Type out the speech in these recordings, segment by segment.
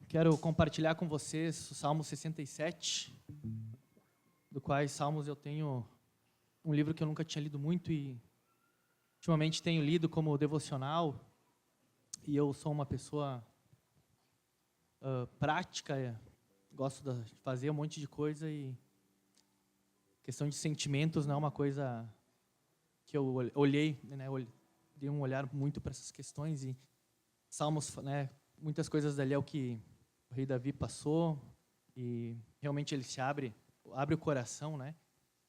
Quero compartilhar com vocês o Salmo 67, do quais Salmos eu tenho um livro que eu nunca tinha lido muito e ultimamente tenho lido como devocional, e eu sou uma pessoa prática, gosto de fazer um monte de coisa e questão de sentimentos não é uma coisa que eu olhei, né, dei um olhar muito para essas questões e Salmos, né, muitas coisas dali é o que o rei Davi passou e realmente ele se abre o coração, né,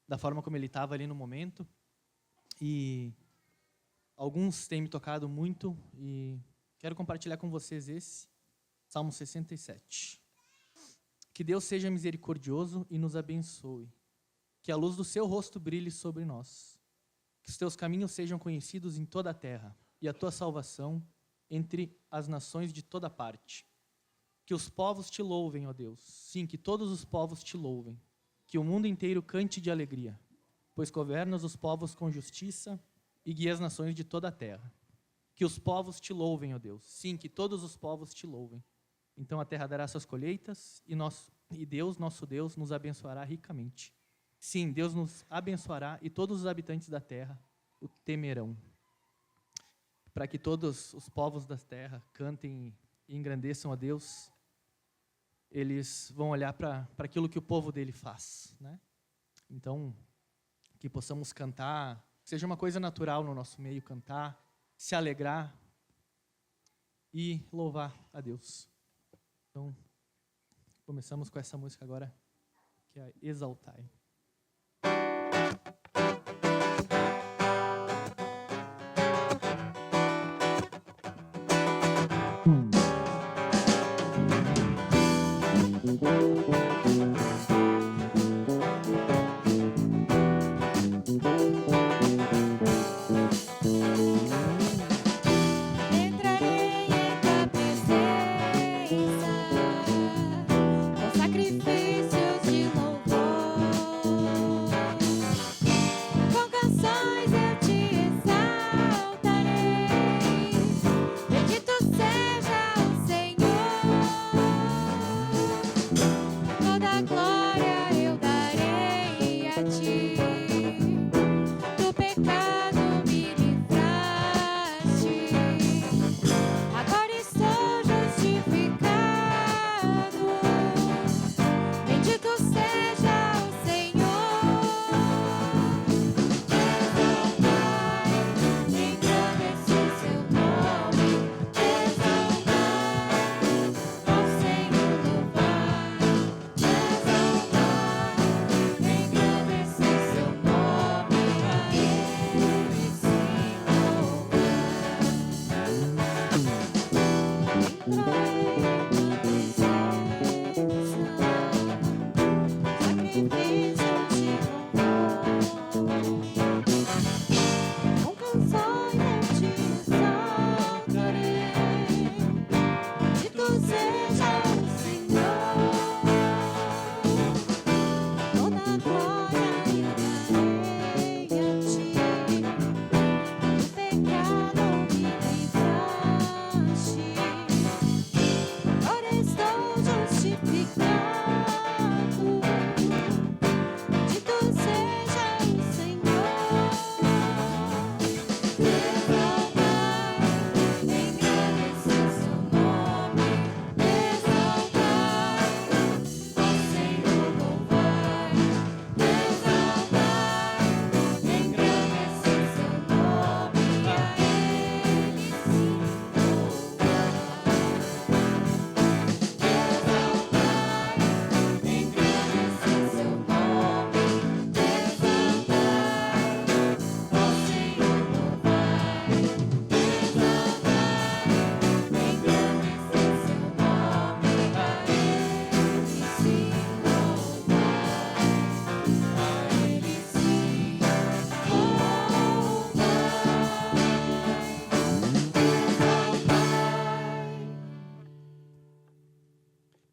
da forma como ele estava ali no momento. E alguns têm me tocado muito e quero compartilhar com vocês esse Salmo 67. Que Deus seja misericordioso e nos abençoe. Que a luz do seu rosto brilhe sobre nós. Que os teus caminhos sejam conhecidos em toda a terra e a tua salvação entre as nações de toda parte. Que os povos te louvem, ó Deus. Sim, que todos os povos te louvem. Que o mundo inteiro cante de alegria, pois governas os povos com justiça e guia as nações de toda a terra. Que os povos te louvem, ó Deus. Sim, que todos os povos te louvem. Então a terra dará suas colheitas e Deus, nosso Deus, nos abençoará ricamente. Sim, Deus nos abençoará e todos os habitantes da terra o temerão. Para que todos os povos da terra cantem e engrandeçam a Deus, eles vão olhar para aquilo que o povo dele faz, né? Então, que possamos cantar, que seja uma coisa natural no nosso meio, cantar, se alegrar e louvar a Deus. Então, começamos com essa música agora, que é Exaltai.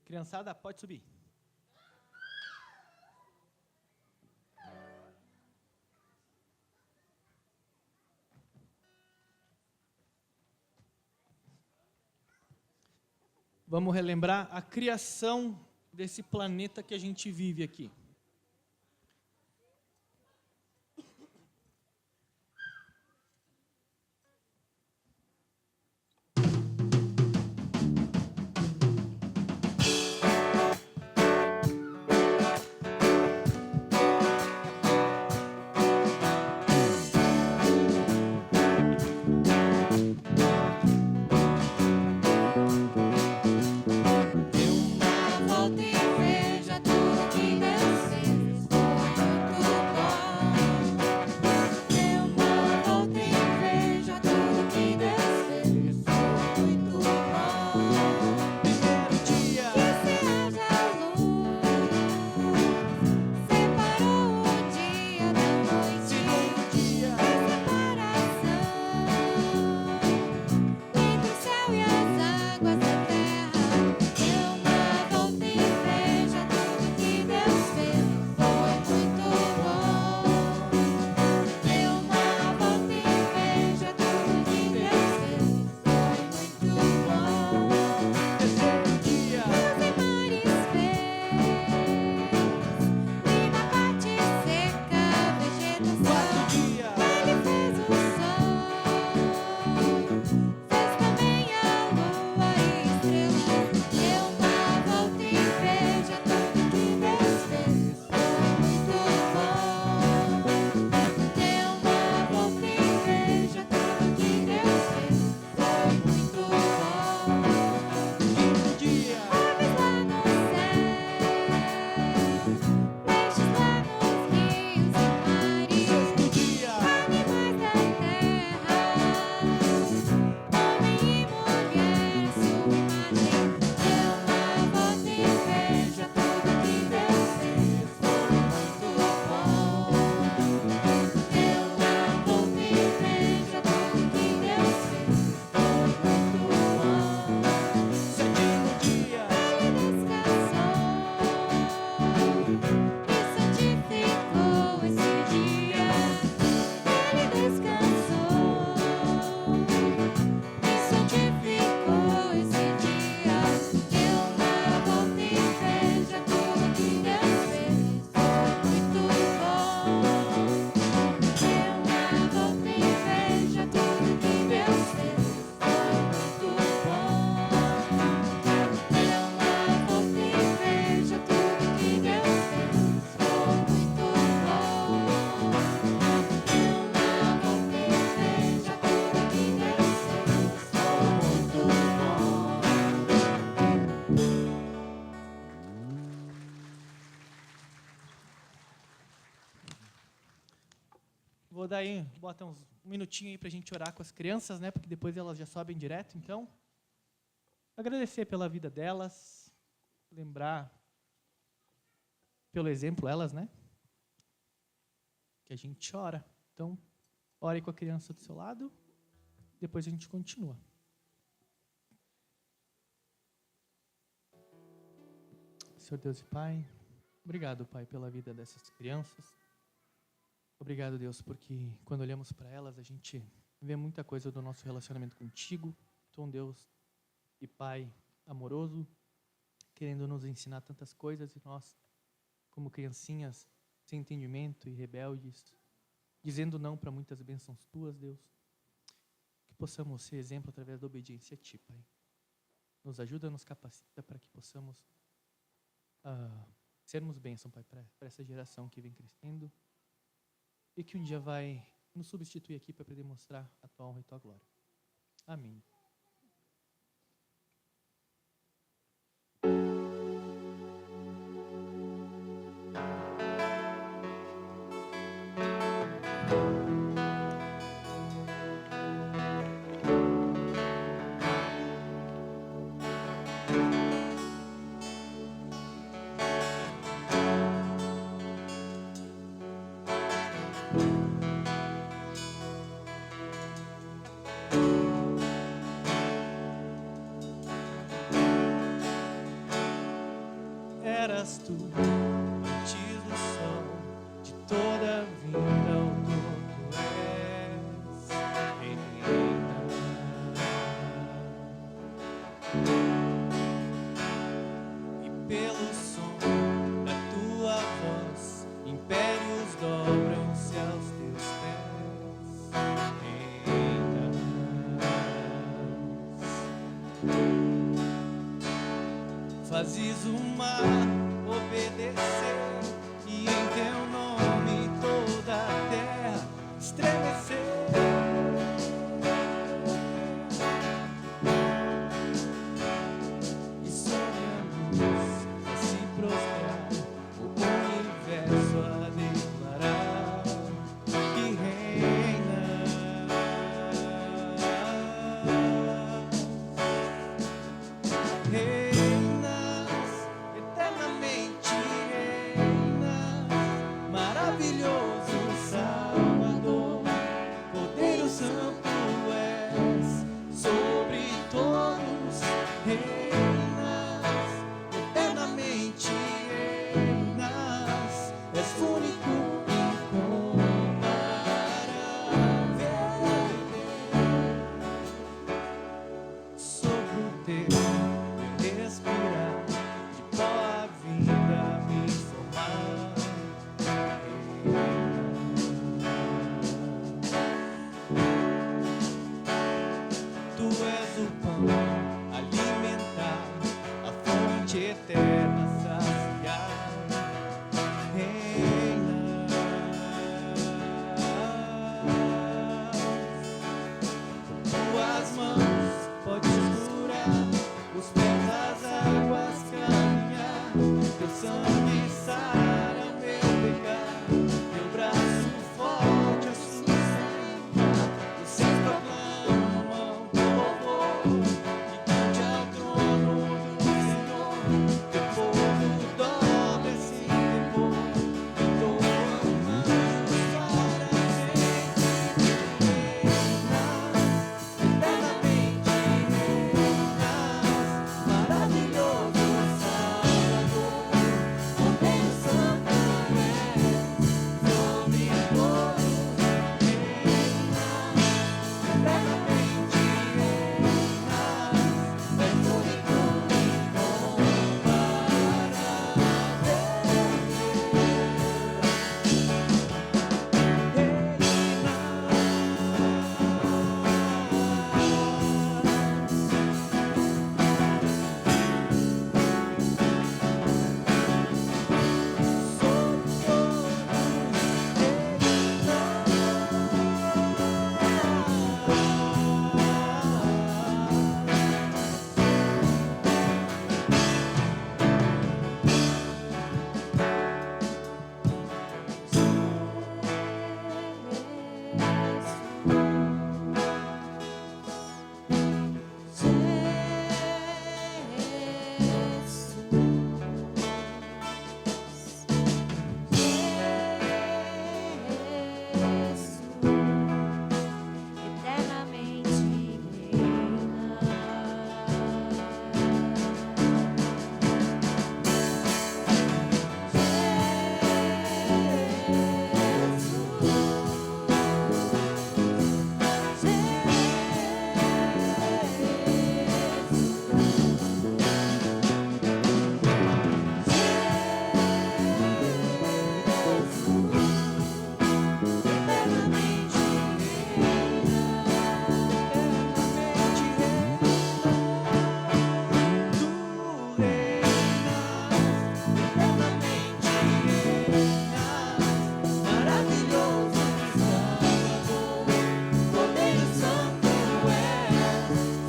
Criançada, pode subir. Vamos relembrar a criação desse planeta que a gente vive aqui. Vou dar aí, bota um minutinho aí para a gente orar com as crianças, né? Porque depois elas já sobem direto, então. Agradecer pela vida delas, lembrar pelo exemplo elas, né? Que a gente ora. Então, ore com a criança do seu lado, depois a gente continua. Senhor Deus e Pai, obrigado, Pai, pela vida dessas crianças. Obrigado, Deus, porque quando olhamos para elas, a gente vê muita coisa do nosso relacionamento contigo. Tu é um Deus e Pai amoroso, querendo nos ensinar tantas coisas, e nós, como criancinhas, sem entendimento e rebeldes, dizendo não para muitas bênçãos tuas, Deus, que possamos ser exemplo através da obediência a ti, Pai. Nos ajuda, nos capacita para que possamos sermos bênção, Pai, para essa geração que vem crescendo e que um dia vai nos substituir aqui para poder mostrar a tua honra e a tua glória. Amém. Eras tu, antes do sol, de toda a vida, o todo és reina. fazes o mar obedecer, e em teu nome toda a terra estremecer. E sonhamos a se prostrar, o universo a declarar que reinas, eternamente reinas, maravilhoso Salvador, Cordeiro Santo és, sobre todos reinas, eternamente reinas, és único e incomparável. Sobre o teu meu respirar, de pó a vida me formar. Tu és o pão alimentar, a fonte eterna saciar. Reinas, tuas mãos podes curar, os pés das águas caminhar, teu sangue sara o meu pecado, teu braço forte a sustentar, os céus proclamam teu louvor, e cante ao trono do Senhor, teu povo dobra-se em temor, entoam anjos para sempre. Eternamente reinas, maravilhoso Salvador, Cordeiro Santo és,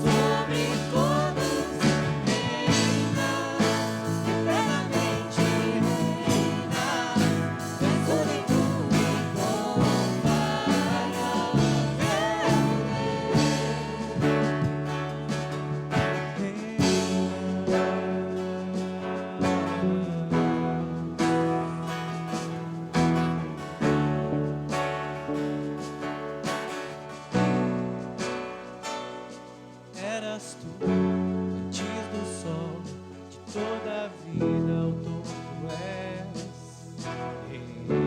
sobre todos reinas, eternamente reinas, és único e eras tu, antes do sol, de toda a vida ao todo és reina.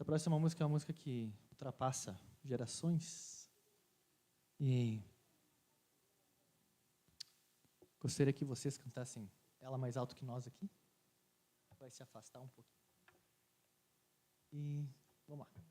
próxima música é uma música que ultrapassa gerações. E gostaria que vocês cantassem ela mais alto que nós aqui. Vai se afastar um pouquinho. E vamos lá.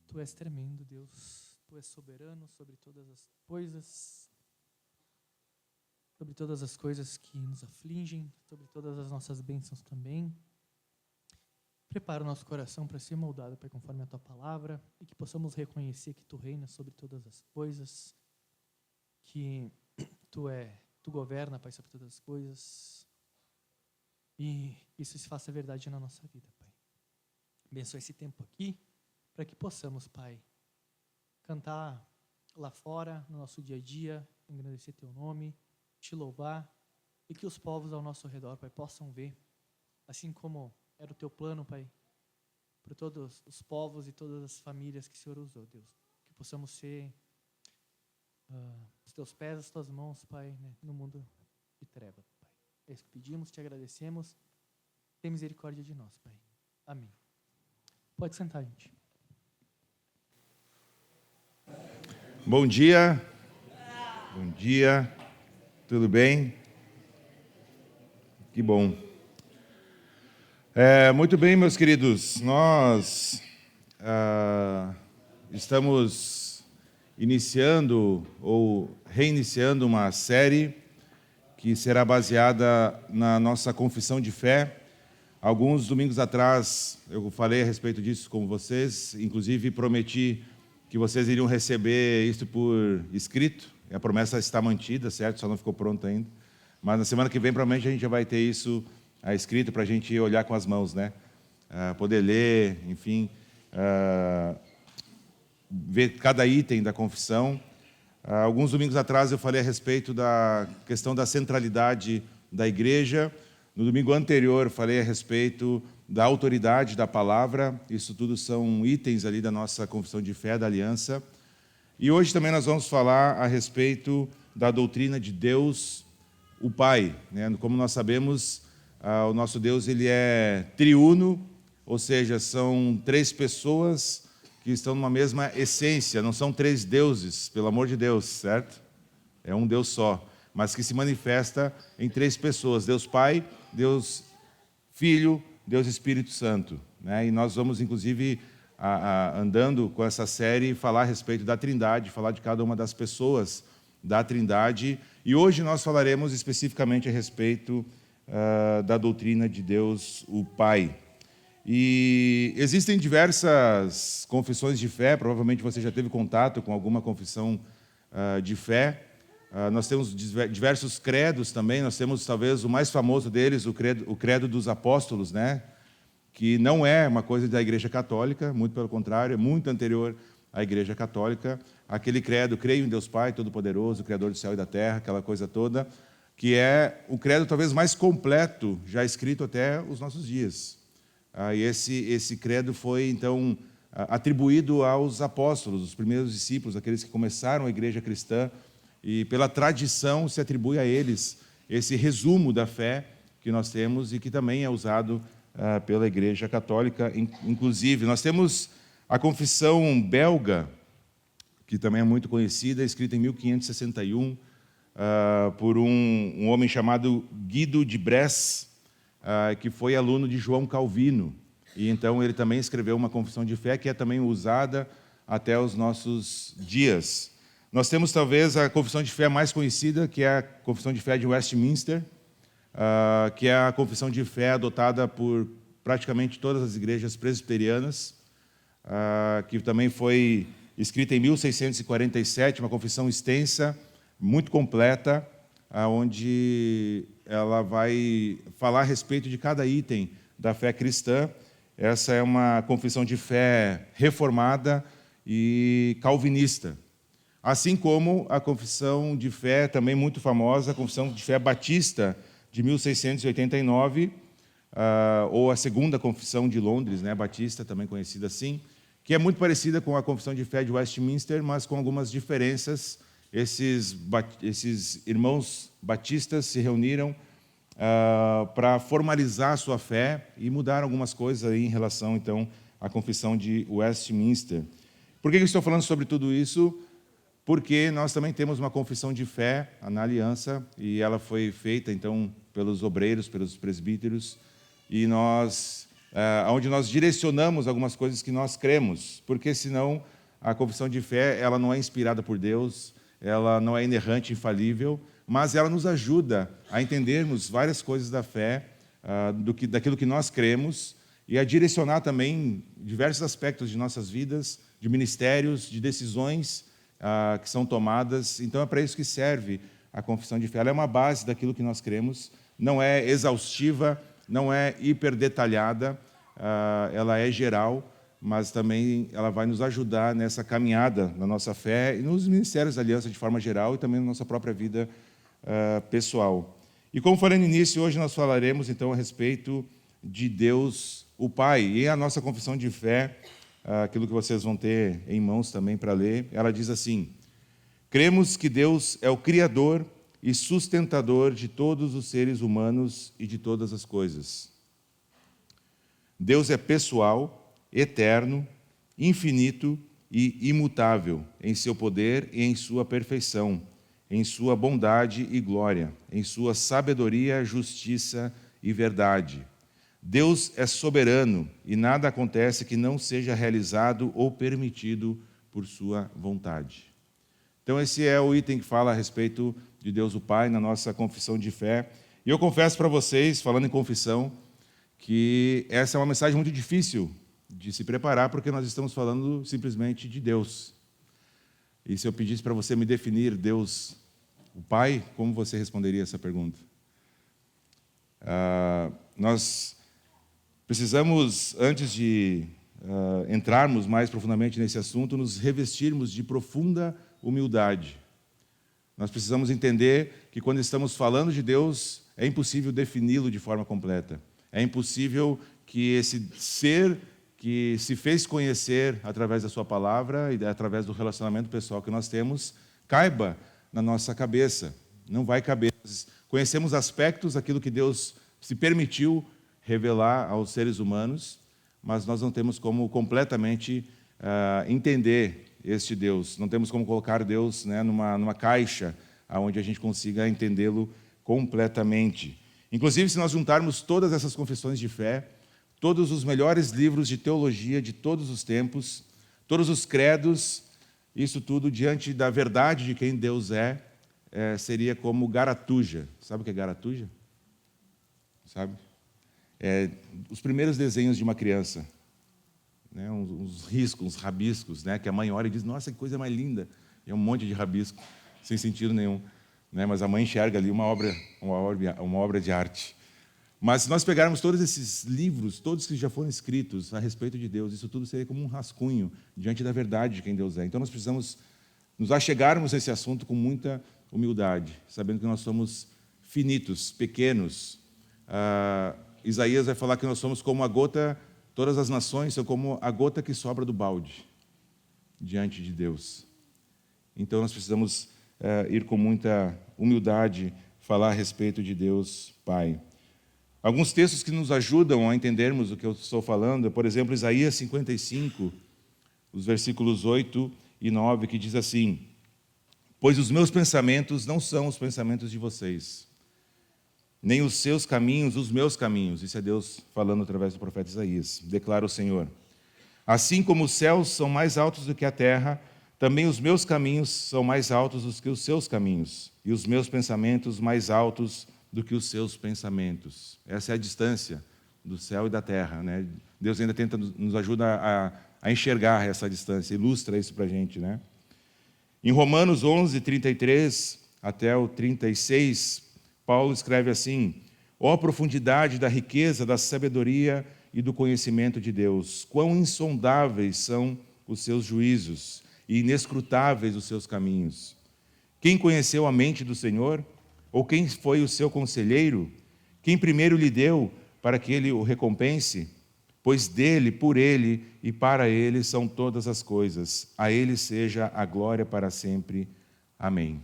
Tu és tremendo, Deus. Tu és soberano sobre todas as coisas, sobre todas as coisas que nos afligem, sobre todas as nossas bênçãos também. Prepara o nosso coração para ser moldado, Pai, conforme a Tua palavra, e que possamos reconhecer que Tu reinas sobre todas as coisas, que Tu governa, Pai, sobre todas as coisas, e isso se faça verdade na nossa vida, Pai. Abençoa esse tempo aqui, para que possamos, Pai, cantar lá fora, no nosso dia a dia, engrandecer Teu nome, Te louvar, e que os povos ao nosso redor, Pai, possam ver, assim como era o Teu plano, Pai, para todos os povos e todas as famílias que o Senhor usou, Deus. Que possamos ser os Teus pés, as Tuas mãos, Pai, né, no mundo de trevas, Pai. É isso que pedimos, te agradecemos. Tem misericórdia de nós, Pai. Amém. Pode sentar, gente. Bom dia. Bom dia. Tudo bem? Que bom. Muito bem, meus queridos. Nós estamos iniciando ou reiniciando uma série que será baseada na nossa confissão de fé. Alguns domingos atrás eu falei a respeito disso com vocês, inclusive prometi que vocês iriam receber isso por escrito. A promessa está mantida, certo? Só não ficou pronto ainda. Mas na semana que vem, provavelmente, a gente já vai ter isso escrito para a gente olhar com as mãos, né? Poder ler, enfim, ver cada item da confissão. Alguns domingos atrás eu falei a respeito da questão da centralidade da igreja. No domingo anterior falei a respeito da autoridade da palavra. Isso tudo são itens ali da nossa confissão de fé, da aliança. E hoje também nós vamos falar a respeito da doutrina de Deus, o Pai, né? Como nós sabemos, o nosso Deus ele é triuno, ou seja, são três pessoas que estão numa mesma essência, não são três deuses, pelo amor de Deus, certo? É um Deus só, mas que se manifesta em três pessoas, Deus Pai, Deus Filho, Deus Espírito Santo, né? E nós vamos, inclusive, andando com essa série, falar a respeito da Trindade, falar de cada uma das pessoas da Trindade, e hoje nós falaremos especificamente a respeito da doutrina de Deus, o Pai. E existem diversas confissões de fé, provavelmente você já teve contato com alguma confissão de fé. Nós temos diversos credos também, nós temos talvez o mais famoso deles, o credo dos apóstolos, né? Que não é uma coisa da Igreja Católica, muito pelo contrário, é muito anterior à Igreja Católica. Aquele credo, creio em Deus Pai Todo-Poderoso, Criador do céu e da terra, aquela coisa toda, que é o credo talvez mais completo já escrito até os nossos dias. E esse credo foi, então, atribuído aos apóstolos, os primeiros discípulos, aqueles que começaram a igreja cristã, e pela tradição se atribui a eles esse resumo da fé que nós temos e que também é usado pela Igreja Católica. Inclusive, nós temos a confissão belga, que também é muito conhecida, escrita em 1561, por um homem chamado Guido de Bresse, que foi aluno de João Calvino. E então ele também escreveu uma confissão de fé que é também usada até os nossos dias. Nós temos talvez a confissão de fé mais conhecida, que é a confissão de fé de Westminster, que é a confissão de fé adotada por praticamente todas as igrejas presbiterianas, que também foi escrita em 1647, uma confissão extensa, muito completa, onde ela vai falar a respeito de cada item da fé cristã. Essa é uma confissão de fé reformada e calvinista. Assim como a confissão de fé, também muito famosa, a confissão de fé batista, de 1689, ou a segunda confissão de Londres, né, batista, também conhecida assim, que é muito parecida com a confissão de fé de Westminster, mas com algumas diferenças. Esses irmãos batistas se reuniram para formalizar a sua fé e mudaram algumas coisas aí em relação, então, à confissão de Westminster. Por que eu estou falando sobre tudo isso? Porque nós também temos uma confissão de fé na aliança, e ela foi feita, então, pelos obreiros, pelos presbíteros, e onde nós direcionamos algumas coisas que nós cremos, porque senão a confissão de fé ela não é inspirada por Deus, ela não é inerrante, infalível, mas ela nos ajuda a entendermos várias coisas da fé, daquilo que nós cremos, e a direcionar também diversos aspectos de nossas vidas, de ministérios, de decisões que são tomadas. Então é para isso que serve a confissão de fé. Ela é uma base daquilo que nós cremos, não é exaustiva, não é hiperdetalhada, ela é geral, mas também ela vai nos ajudar nessa caminhada na nossa fé e nos ministérios da aliança de forma geral e também na nossa própria vida pessoal. E como falei no início, hoje nós falaremos então a respeito de Deus, o Pai. E a nossa confissão de fé, aquilo que vocês vão ter em mãos também para ler, ela diz assim: cremos que Deus é o Criador e sustentador de todos os seres humanos e de todas as coisas. Deus é pessoal, eterno, infinito e imutável em seu poder e em sua perfeição, em sua bondade e glória, em sua sabedoria, justiça e verdade. Deus é soberano e nada acontece que não seja realizado ou permitido por sua vontade. Então esse é o item que fala a respeito de Deus o Pai na nossa confissão de fé. E eu confesso para vocês, falando em confissão, que essa é uma mensagem muito difícil de se preparar, porque nós estamos falando simplesmente de Deus. E se eu pedisse para você me definir Deus, o Pai, como você responderia essa pergunta? Nós precisamos, antes de entrarmos mais profundamente nesse assunto, nos revestirmos de profunda humildade. Nós precisamos entender que quando estamos falando de Deus, é impossível defini-lo de forma completa. É impossível que esse ser que se fez conhecer através da sua palavra e através do relacionamento pessoal que nós temos, caiba na nossa cabeça. Não vai caber. Nós conhecemos aspectos daquilo que Deus se permitiu revelar aos seres humanos, mas nós não temos como completamente entender este Deus. Não temos como colocar Deus, né, numa caixa onde a gente consiga entendê-lo completamente. Inclusive, se nós juntarmos todas essas confissões de fé, todos os melhores livros de teologia de todos os tempos, todos os credos, isso tudo diante da verdade de quem Deus seria como garatuja. Sabe o que é garatuja? Sabe? Os primeiros desenhos de uma criança, né? Uns riscos, uns rabiscos, né? Que a mãe olha e diz, nossa, que coisa mais linda. E é um monte de rabisco, sem sentido nenhum. Né? Mas a mãe enxerga ali uma obra de arte. Mas se nós pegarmos todos esses livros, todos que já foram escritos a respeito de Deus, isso tudo seria como um rascunho diante da verdade de quem Deus é. Então nós precisamos nos achegarmos a esse assunto com muita humildade, sabendo que nós somos finitos, pequenos. Isaías vai falar que nós somos como a gota, todas as nações são como a gota que sobra do balde diante de Deus. Então nós precisamos ir com muita humildade falar a respeito de Deus Pai. Alguns textos que nos ajudam a entendermos o que eu estou falando, por exemplo, Isaías 55, os versículos 8 e 9, que diz assim: pois os meus pensamentos não são os pensamentos de vocês, nem os seus caminhos, os meus caminhos. Isso é Deus falando através do profeta Isaías. Declara o Senhor. Assim como os céus são mais altos do que a terra, também os meus caminhos são mais altos do que os seus caminhos, e os meus pensamentos mais altos do que os seus pensamentos. Essa é a distância do céu e da terra, né? Deus ainda nos ajuda a enxergar essa distância, ilustra isso para a gente, né? Em Romanos 11, 33 até o 36, Paulo escreve assim: ó profundidade da riqueza, da sabedoria e do conhecimento de Deus, quão insondáveis são os seus juízos e inescrutáveis os seus caminhos. Quem conheceu a mente do Senhor? Ou quem foi o seu conselheiro? Quem primeiro lhe deu para que ele o recompense? Pois dele, por ele e para ele são todas as coisas. A ele seja a glória para sempre. Amém.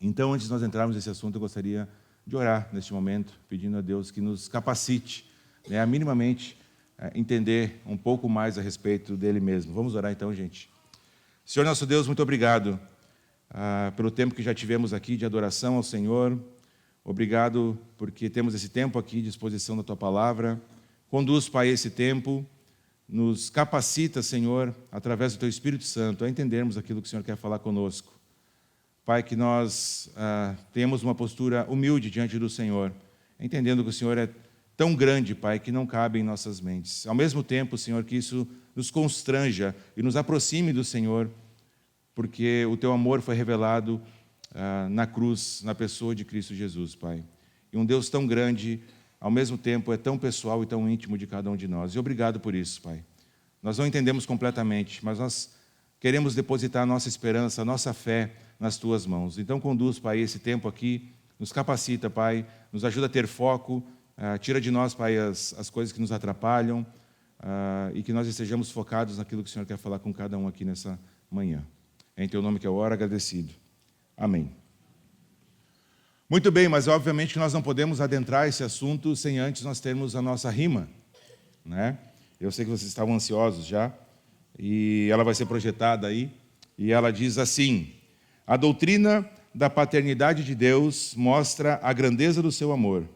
Então, antes de nós entrarmos nesse assunto, eu gostaria de orar neste momento, pedindo a Deus que nos capacite, né, a minimamente entender um pouco mais a respeito dele mesmo. Vamos orar então, gente. Senhor nosso Deus, muito obrigado pelo tempo que já tivemos aqui de adoração ao Senhor. Obrigado porque temos esse tempo aqui de exposição da Tua Palavra. Conduz, Pai, esse tempo. Nos capacita, Senhor, através do Teu Espírito Santo, a entendermos aquilo que o Senhor quer falar conosco. Pai, que nós tenhamos uma postura humilde diante do Senhor, entendendo que o Senhor é tão grande, Pai, que não cabe em nossas mentes. Ao mesmo tempo, Senhor, que isso nos constranja e nos aproxime do Senhor, porque o Teu amor foi revelado na cruz, na pessoa de Cristo Jesus, Pai. E um Deus tão grande, ao mesmo tempo, é tão pessoal e tão íntimo de cada um de nós. E obrigado por isso, Pai. Nós não entendemos completamente, mas nós queremos depositar a nossa esperança, a nossa fé nas Tuas mãos. Então conduz, Pai, esse tempo aqui, nos capacita, Pai, nos ajuda a ter foco, tira de nós, Pai, as coisas que nos atrapalham e que nós estejamos focados naquilo que o Senhor quer falar com cada um aqui nessa manhã. É em Teu nome que eu oro, agradecido. Amém. Muito bem, mas obviamente que nós não podemos adentrar esse assunto sem antes nós termos a nossa rima, né? Eu sei que vocês estavam ansiosos já, e ela vai ser projetada aí, e ela diz assim: a doutrina da paternidade de Deus mostra a grandeza do seu amor.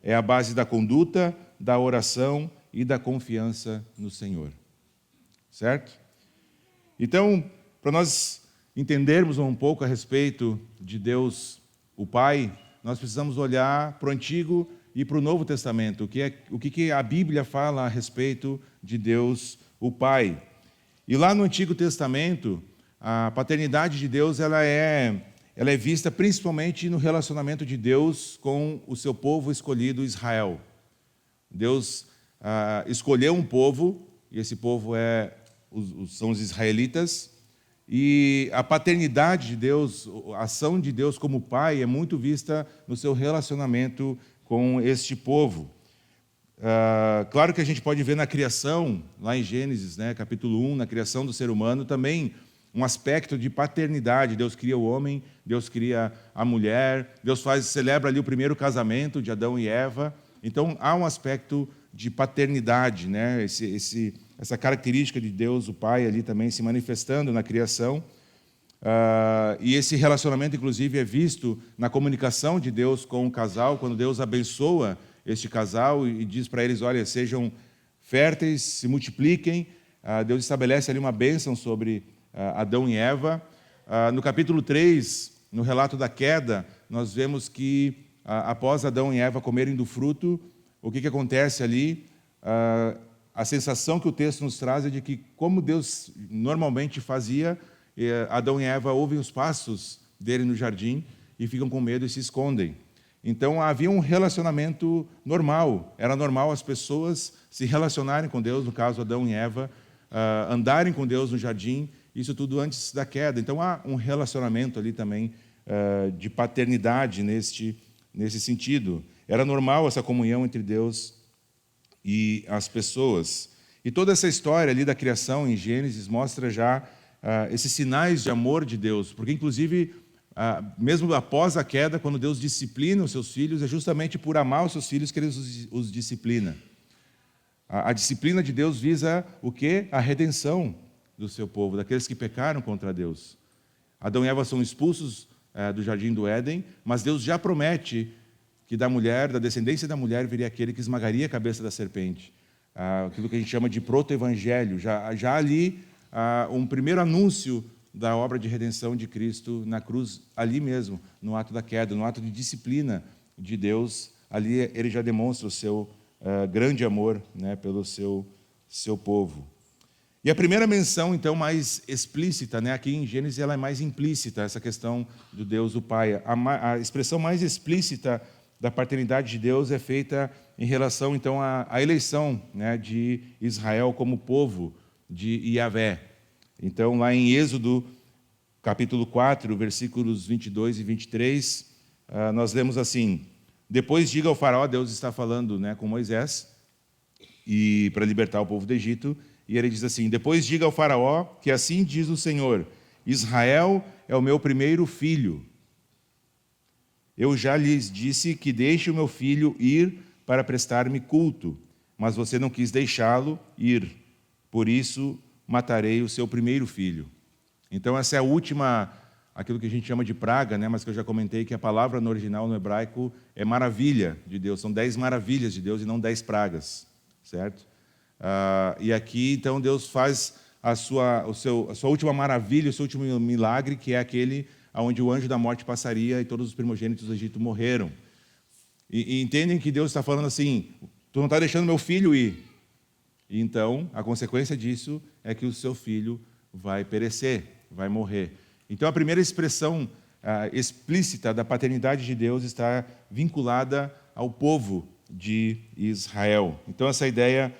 É a base da conduta, da oração e da confiança no Senhor. Certo? Então, para nós entendermos um pouco a respeito de Deus, o Pai, nós precisamos olhar para o Antigo e para o Novo Testamento. O que a Bíblia fala a respeito de Deus, o Pai. E lá no Antigo Testamento, a paternidade de Deus ela é vista principalmente no relacionamento de Deus com o seu povo escolhido, Israel. Deus escolheu um povo, e esse povo são os israelitas, e a paternidade de Deus, a ação de Deus como Pai é muito vista no seu relacionamento com este povo. Claro que a gente pode ver na criação, lá em Gênesis, né, capítulo 1, na criação do ser humano, também um aspecto de paternidade. Deus cria o homem, Deus cria a mulher, Deus celebra ali o primeiro casamento de Adão e Eva. Então, há um aspecto de paternidade, né? Essa característica de Deus, o Pai, ali também se manifestando na criação. E esse relacionamento, inclusive, é visto na comunicação de Deus com o casal, quando Deus abençoa este casal e diz para eles: olha, sejam férteis, se multipliquem. Deus estabelece ali uma bênção sobre Adão e Eva. No capítulo 3, no relato da queda, nós vemos que após Adão e Eva comerem do fruto, o que acontece ali? A sensação que o texto nos traz é de que, como Deus normalmente fazia, Adão e Eva ouvem os passos dele no jardim e ficam com medo e se escondem. Então havia um relacionamento normal, era normal as pessoas se relacionarem com Deus, no caso Adão e Eva, andarem com Deus no jardim, isso tudo antes da queda. Então há um relacionamento ali também de paternidade nesse sentido. Era normal essa comunhão entre Deus e as pessoas. E toda essa história ali da criação em Gênesis mostra já esses sinais de amor de Deus, porque inclusive, mesmo após a queda, quando Deus disciplina os seus filhos, é justamente por amar os seus filhos que Ele os disciplina. A disciplina de Deus visa o quê? A redenção do seu povo, daqueles que pecaram contra Deus. Adão e Eva são expulsos do jardim do Éden, mas Deus já promete que da descendência da mulher, viria aquele que esmagaria a cabeça da serpente. Aquilo que a gente chama de proto-evangelho. Já ali, um primeiro anúncio da obra de redenção de Cristo na cruz, ali mesmo, no ato da queda, no ato de disciplina de Deus. Ali Ele já demonstra o seu grande amor, né, pelo seu povo. E a primeira menção, então, mais explícita, né, aqui em Gênesis, ela é mais implícita, essa questão do Deus, o Pai. A expressão mais explícita da paternidade de Deus é feita em relação, então, à eleição, né, de Israel como povo de Yahvé. Então, lá em Êxodo, capítulo 4, versículos 22 e 23, nós lemos assim: depois diga ao faraó, Deus está falando, né, com Moisés, e para libertar o povo do Egito, e ele diz assim: depois diga ao faraó que assim diz o Senhor: Israel é o meu primeiro filho. Eu já lhes disse que deixe o meu filho ir para prestar-me culto, mas você não quis deixá-lo ir. Por isso, matarei o seu primeiro filho. Então, essa é a última, aquilo que a gente chama de praga, né? Mas que eu já comentei que a palavra no original, no hebraico, é maravilha de Deus. São 10 maravilhas de Deus e não 10 pragas, certo? E aqui, então, Deus faz a sua última maravilha, o seu último milagre, que é aquele onde o anjo da morte passaria e todos os primogênitos do Egito morreram. E entendem que Deus está falando assim: tu não está deixando meu filho ir. E então, a consequência disso é que o seu filho vai perecer, vai morrer. Então, a primeira expressão explícita da paternidade de Deus está vinculada ao povo de Israel. Então, essa ideia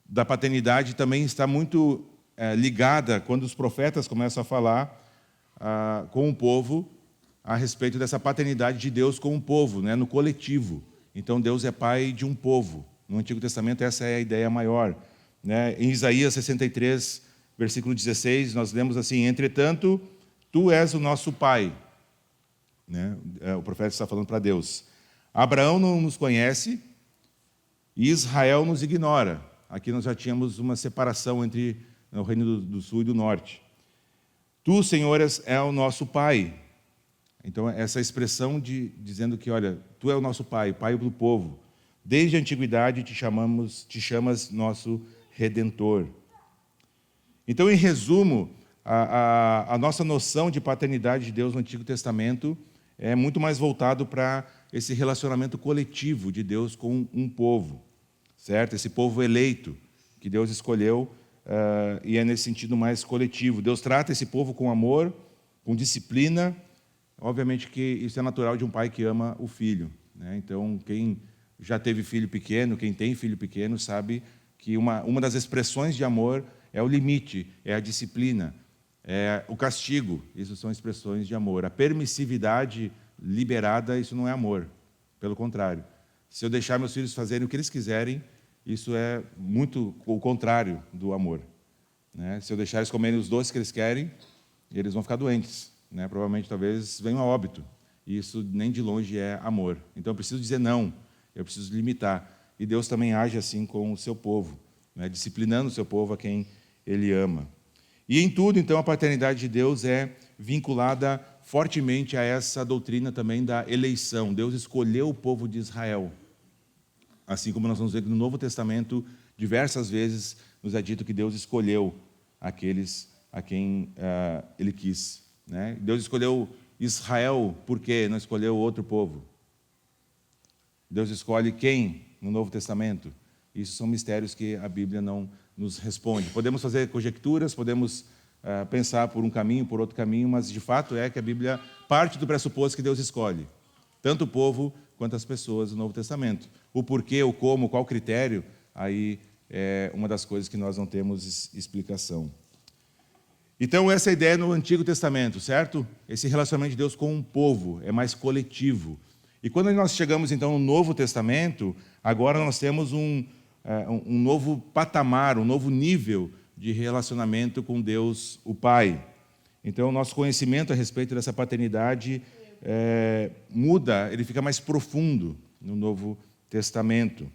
da paternidade também está muito ligada quando os profetas começam a falar com o povo a respeito dessa paternidade de Deus com o povo, né, no coletivo. Então, Deus é pai de um povo. No Antigo Testamento, essa é a ideia maior, né? Em Isaías 63, versículo 16, nós lemos assim: entretanto, tu és o nosso pai. né? O profeta está falando para Deus. Abraão não nos conhece e Israel nos ignora. Aqui nós já tínhamos uma separação entre o reino do sul e do norte. Tu, Senhor, é o nosso Pai. Então, essa expressão dizendo que, olha, tu é o nosso Pai, Pai do povo. Desde a antiguidade te chamas nosso Redentor. Então, em resumo, a nossa noção de paternidade de Deus no Antigo Testamento é muito mais voltado para esse relacionamento coletivo de Deus com um povo, certo? Esse povo eleito que Deus escolheu, e é nesse sentido mais coletivo. Deus trata esse povo com amor, com disciplina. Obviamente que isso é natural de um pai que ama o filho, né? Então, quem já teve filho pequeno, quem tem filho pequeno, sabe que uma das expressões de amor é o limite, é a disciplina, é o castigo. Isso são expressões de amor. A permissividade liberada, isso não é amor. Pelo contrário. Se eu deixar meus filhos fazerem o que eles quiserem, isso é muito o contrário do amor, né? Se eu deixar eles comerem os doces que eles querem, eles vão ficar doentes, né? Provavelmente, talvez, venham a óbito. E isso nem de longe é amor. Então, eu preciso dizer não. Eu preciso limitar. E Deus também age assim com o seu povo, né? Disciplinando o seu povo a quem Ele ama. E em tudo, então, a paternidade de Deus é vinculada fortemente a essa doutrina também da eleição. Deus escolheu o povo de Israel. Assim como nós vamos ver que no Novo Testamento, diversas vezes, nos é dito que Deus escolheu aqueles a quem Ele quis, né? Deus escolheu Israel, por quê? Não escolheu outro povo. Deus escolhe quem no Novo Testamento? Isso são mistérios que a Bíblia não nos responde. Podemos fazer conjecturas, podemos pensar por um caminho, por outro caminho, mas de fato é que a Bíblia parte do pressuposto que Deus escolhe tanto o povo quanto as pessoas do Novo Testamento. O porquê, o como, qual critério, aí é uma das coisas que nós não temos explicação. Então, essa é a ideia no Antigo Testamento, certo? Esse relacionamento de Deus com um povo é mais coletivo. E quando nós chegamos, então, no Novo Testamento, agora nós temos um novo patamar, um novo nível de relacionamento com Deus, o Pai. Então, o nosso conhecimento a respeito dessa paternidade muda, ele fica mais profundo no Novo Testamento.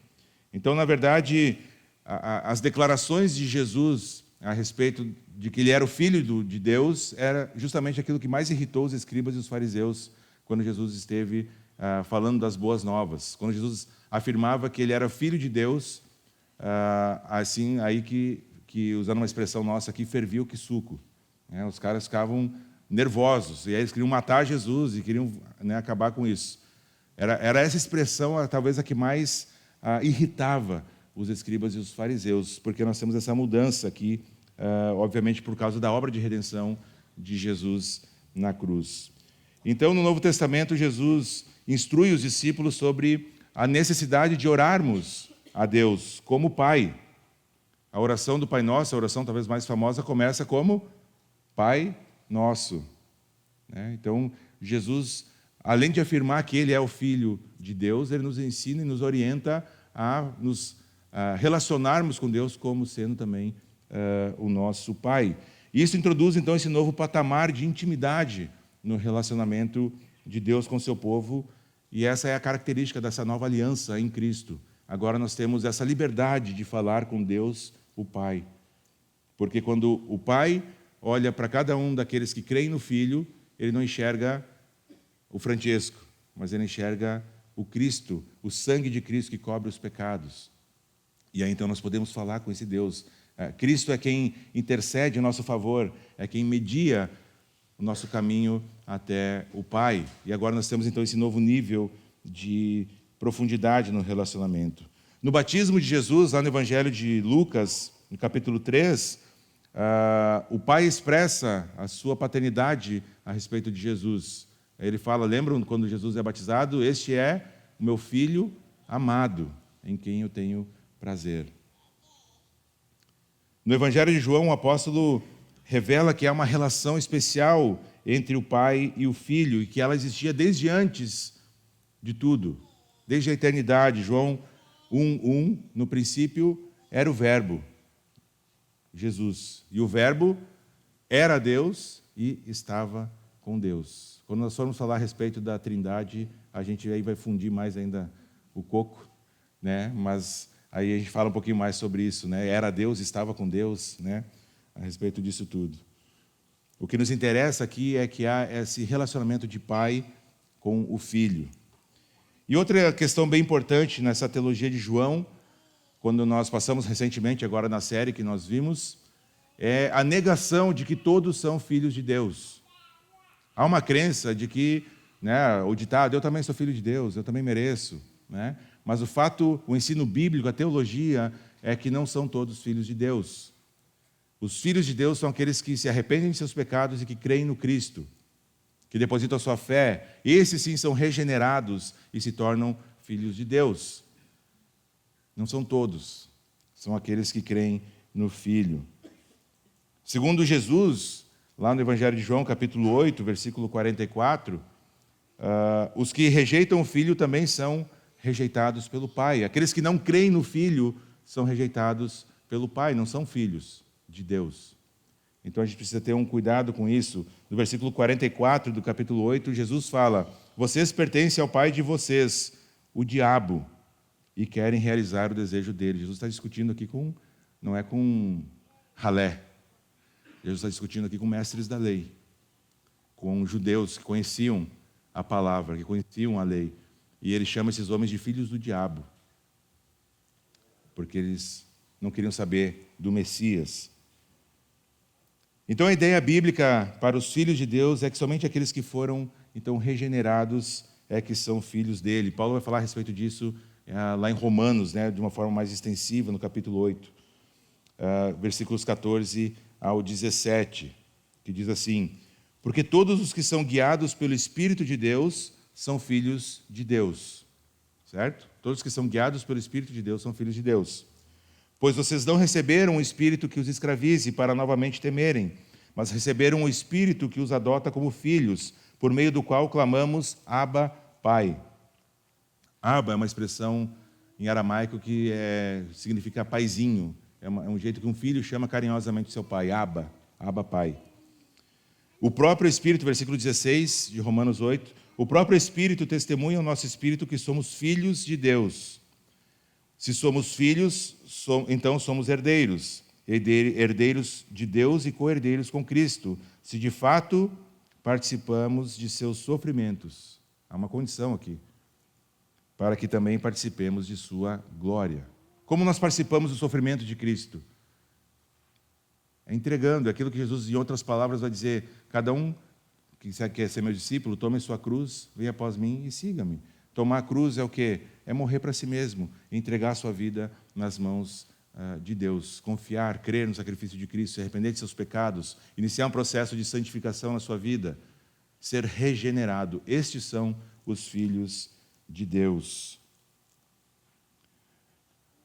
Então, na verdade, as declarações de Jesus a respeito de que ele era o Filho de Deus era justamente aquilo que mais irritou os escribas e os fariseus quando Jesus esteve falando das boas novas. Quando Jesus afirmava que ele era Filho de Deus, assim, aí que usando uma expressão nossa aqui, fervia o que suco. Os caras ficavam nervosos, e aí eles queriam matar Jesus e queriam, né, acabar com isso. Era essa expressão, talvez, a que mais irritava os escribas e os fariseus, porque nós temos essa mudança aqui, obviamente por causa da obra de redenção de Jesus na cruz. Então, no Novo Testamento, Jesus instrui os discípulos sobre a necessidade de orarmos a Deus como Pai. A oração do Pai Nosso, a oração talvez mais famosa, começa como Pai Nosso, né? Então, Jesus, além de afirmar que Ele é o Filho de Deus, Ele nos ensina e nos orienta a nos relacionarmos com Deus como sendo também o nosso Pai. Isso introduz, então, esse novo patamar de intimidade no relacionamento de Deus com o seu povo, e essa é a característica dessa nova aliança em Cristo. Agora nós temos essa liberdade de falar com Deus, o Pai. Porque quando o Pai olha para cada um daqueles que creem no Filho, ele não enxerga o Francesco, mas ele enxerga o Cristo, o sangue de Cristo que cobre os pecados. E aí então nós podemos falar com esse Deus. Cristo é quem intercede em nosso favor, é quem media o nosso caminho até o Pai. E agora nós temos então esse novo nível de profundidade no relacionamento. No batismo de Jesus, lá no Evangelho de Lucas, no capítulo 3, o Pai expressa a sua paternidade a respeito de Jesus. Ele fala, lembram quando Jesus é batizado? Este é o meu Filho amado, em quem eu tenho prazer. No Evangelho de João, o apóstolo revela que há uma relação especial entre o Pai e o Filho, e que ela existia desde antes de tudo, desde a eternidade. João 1:1, no princípio era o Verbo, Jesus. E o Verbo era Deus e estava com Deus. Quando nós formos falar a respeito da Trindade, a gente aí vai fundir mais ainda o coco, né? Mas aí a gente fala um pouquinho mais sobre isso, né? Era Deus, estava com Deus, né? A respeito disso tudo. O que nos interessa aqui é que há esse relacionamento de pai com o filho. E outra questão bem importante nessa teologia de João, quando nós passamos recentemente agora na série que nós vimos, é a negação de que todos são filhos de Deus. Há uma crença de que, né, o ditado, eu também sou filho de Deus, eu também mereço, né? Mas o fato, o ensino bíblico, a teologia, é que não são todos filhos de Deus. Os filhos de Deus são aqueles que se arrependem de seus pecados e que creem no Cristo, que depositam a sua fé. Esses sim são regenerados e se tornam filhos de Deus. Não são todos, são aqueles que creem no Filho. Segundo Jesus, lá no Evangelho de João, capítulo 8, versículo 44, os que rejeitam o Filho também são rejeitados pelo Pai. Aqueles que não creem no Filho são rejeitados pelo Pai, não são filhos de Deus. Então a gente precisa ter um cuidado com isso. No versículo 44 do capítulo 8, Jesus fala: vocês pertencem ao pai de vocês, o diabo, e querem realizar o desejo dele. Jesus está discutindo aqui não é com ralé. Jesus está discutindo aqui com mestres da lei, com judeus que conheciam a palavra, que conheciam a lei. E ele chama esses homens de filhos do diabo, porque eles não queriam saber do Messias. Então a ideia bíblica para os filhos de Deus é que somente aqueles que foram então regenerados é que são filhos dele. Paulo vai falar a respeito disso lá em Romanos, né, de uma forma mais extensiva, no capítulo 8, versículos 14 ao 17, que diz assim: porque todos os que são guiados pelo Espírito de Deus são filhos de Deus. Certo? Todos os que são guiados pelo Espírito de Deus são filhos de Deus. Pois vocês não receberam um espírito que os escravize para novamente temerem, mas receberam um espírito que os adota como filhos, por meio do qual clamamos Abba, Pai. Abba é uma expressão em aramaico que significa paizinho. É um jeito que um filho chama carinhosamente seu pai, Abba, Abba, Pai. O próprio Espírito, versículo 16 de Romanos 8, o próprio Espírito testemunha ao nosso espírito que somos filhos de Deus. Se somos filhos, então somos herdeiros, herdeiros de Deus e co-herdeiros com Cristo, se de fato participamos de seus sofrimentos. Há uma condição aqui, para que também participemos de sua glória. Como nós participamos do sofrimento de Cristo? É entregando aquilo que Jesus, em outras palavras, vai dizer: cada um que quer ser meu discípulo, tome sua cruz, venha após mim e siga-me. Tomar a cruz é o quê? É morrer para si mesmo, entregar a sua vida nas mãos de Deus, confiar, crer no sacrifício de Cristo, se arrepender de seus pecados, iniciar um processo de santificação na sua vida, ser regenerado. Estes são os filhos de Deus.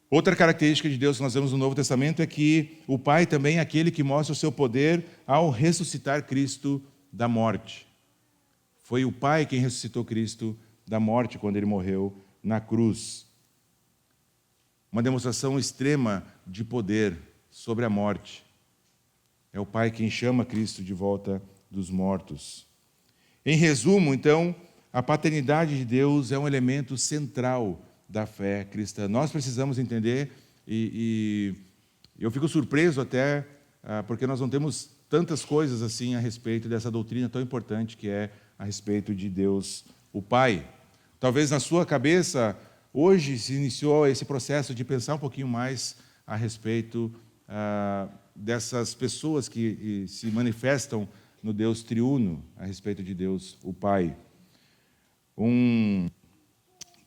Outra característica de Deus que nós vemos no Novo Testamento é que o Pai também é aquele que mostra o seu poder ao ressuscitar Cristo da morte. Foi o Pai quem ressuscitou Cristo da morte quando ele morreu na cruz. Uma demonstração extrema de poder sobre a morte. É o Pai quem chama Cristo de volta dos mortos. Em resumo, então, a paternidade de Deus é um elemento central da fé cristã. Nós precisamos entender, e eu fico surpreso até, porque nós não temos tantas coisas assim a respeito dessa doutrina tão importante que é a respeito de Deus, o Pai. Talvez na sua cabeça, hoje se iniciou esse processo de pensar um pouquinho mais a respeito dessas pessoas que se manifestam no Deus triuno, a respeito de Deus, o Pai. Um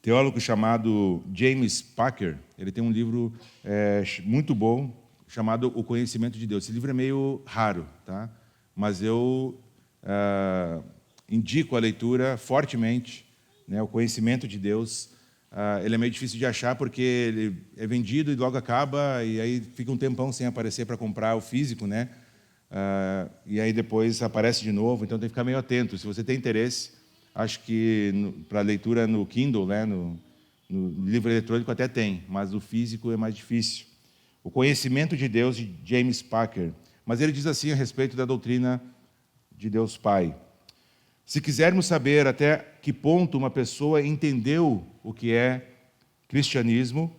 teólogo chamado James Packer, ele tem um livro muito bom, chamado O Conhecimento de Deus. Esse livro é meio raro, tá? Mas eu indico a leitura fortemente, né? O Conhecimento de Deus. Ele é meio difícil de achar porque ele é vendido e logo acaba, e aí fica um tempão sem aparecer para comprar o físico, né? E aí depois aparece de novo, então tem que ficar meio atento. Se você tem interesse, acho que para leitura no Kindle, né? no livro eletrônico até tem, mas o físico é mais difícil. O Conhecimento de Deus, de James Packer. Mas ele diz assim a respeito da doutrina de Deus Pai: Se quisermos saber até que ponto uma pessoa entendeu o que é cristianismo,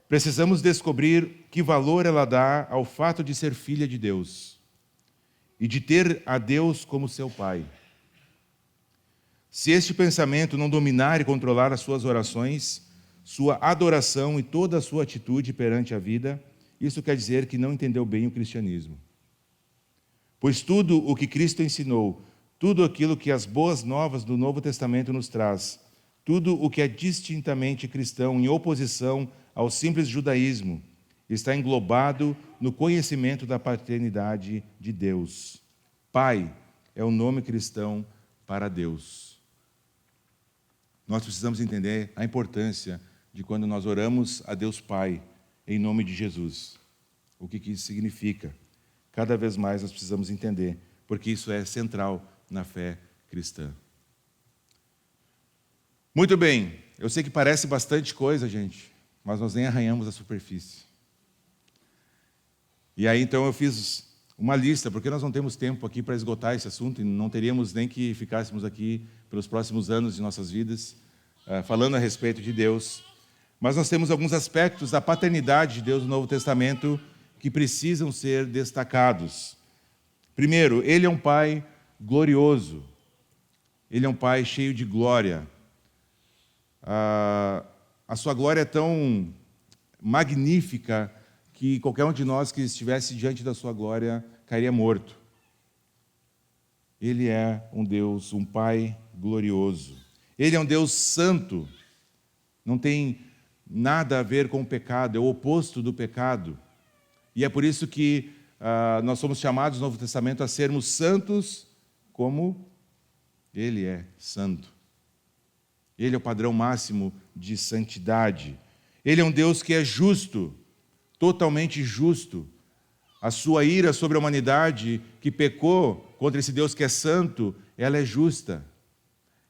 precisamos descobrir que valor ela dá ao fato de ser filha de Deus e de ter a Deus como seu Pai. Se este pensamento não dominar e controlar as suas orações, sua adoração e toda a sua atitude perante a vida, isso quer dizer que não entendeu bem o cristianismo. Pois tudo o que Cristo ensinou, tudo aquilo que as boas novas do Novo Testamento nos traz, tudo o que é distintamente cristão, em oposição ao simples judaísmo, está englobado no conhecimento da paternidade de Deus. Pai é o nome cristão para Deus. Nós precisamos entender a importância de quando nós oramos a Deus Pai, em nome de Jesus. O que isso significa? Cada vez mais nós precisamos entender, porque isso é central na fé cristã. Muito bem, eu sei que parece bastante coisa, gente, mas nós nem arranhamos a superfície. E aí, então, eu fiz uma lista, porque nós não temos tempo aqui para esgotar esse assunto, e não teríamos nem que ficássemos aqui pelos próximos anos de nossas vidas, falando a respeito de Deus. Mas nós temos alguns aspectos da paternidade de Deus no Novo Testamento que precisam ser destacados. Primeiro, Ele é um Pai glorioso. Ele é um Pai cheio de glória. A sua glória é tão magnífica que qualquer um de nós que estivesse diante da sua glória cairia morto. Ele é um Deus, um Pai glorioso. Ele é um Deus santo. Não tem nada a ver com o pecado, é o oposto do pecado. E é por isso que nós somos chamados no Novo Testamento a sermos santos como Ele é santo. Ele é o padrão máximo de santidade. Ele é um Deus que é justo, totalmente justo. A sua ira sobre a humanidade que pecou contra esse Deus que é santo, ela é justa.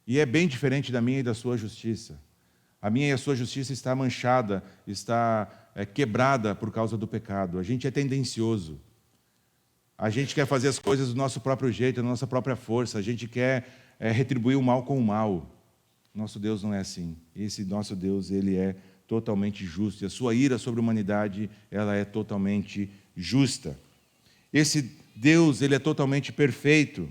E é bem diferente da minha e da sua justiça. A minha e a sua justiça está manchada, está quebrada por causa do pecado. A gente é tendencioso. A gente quer fazer as coisas do nosso próprio jeito, da nossa própria força. A gente quer retribuir o mal com o mal. Nosso Deus não é assim. Esse nosso Deus, Ele é totalmente justo. E a sua ira sobre a humanidade, ela é totalmente justa. Esse Deus, Ele é totalmente perfeito.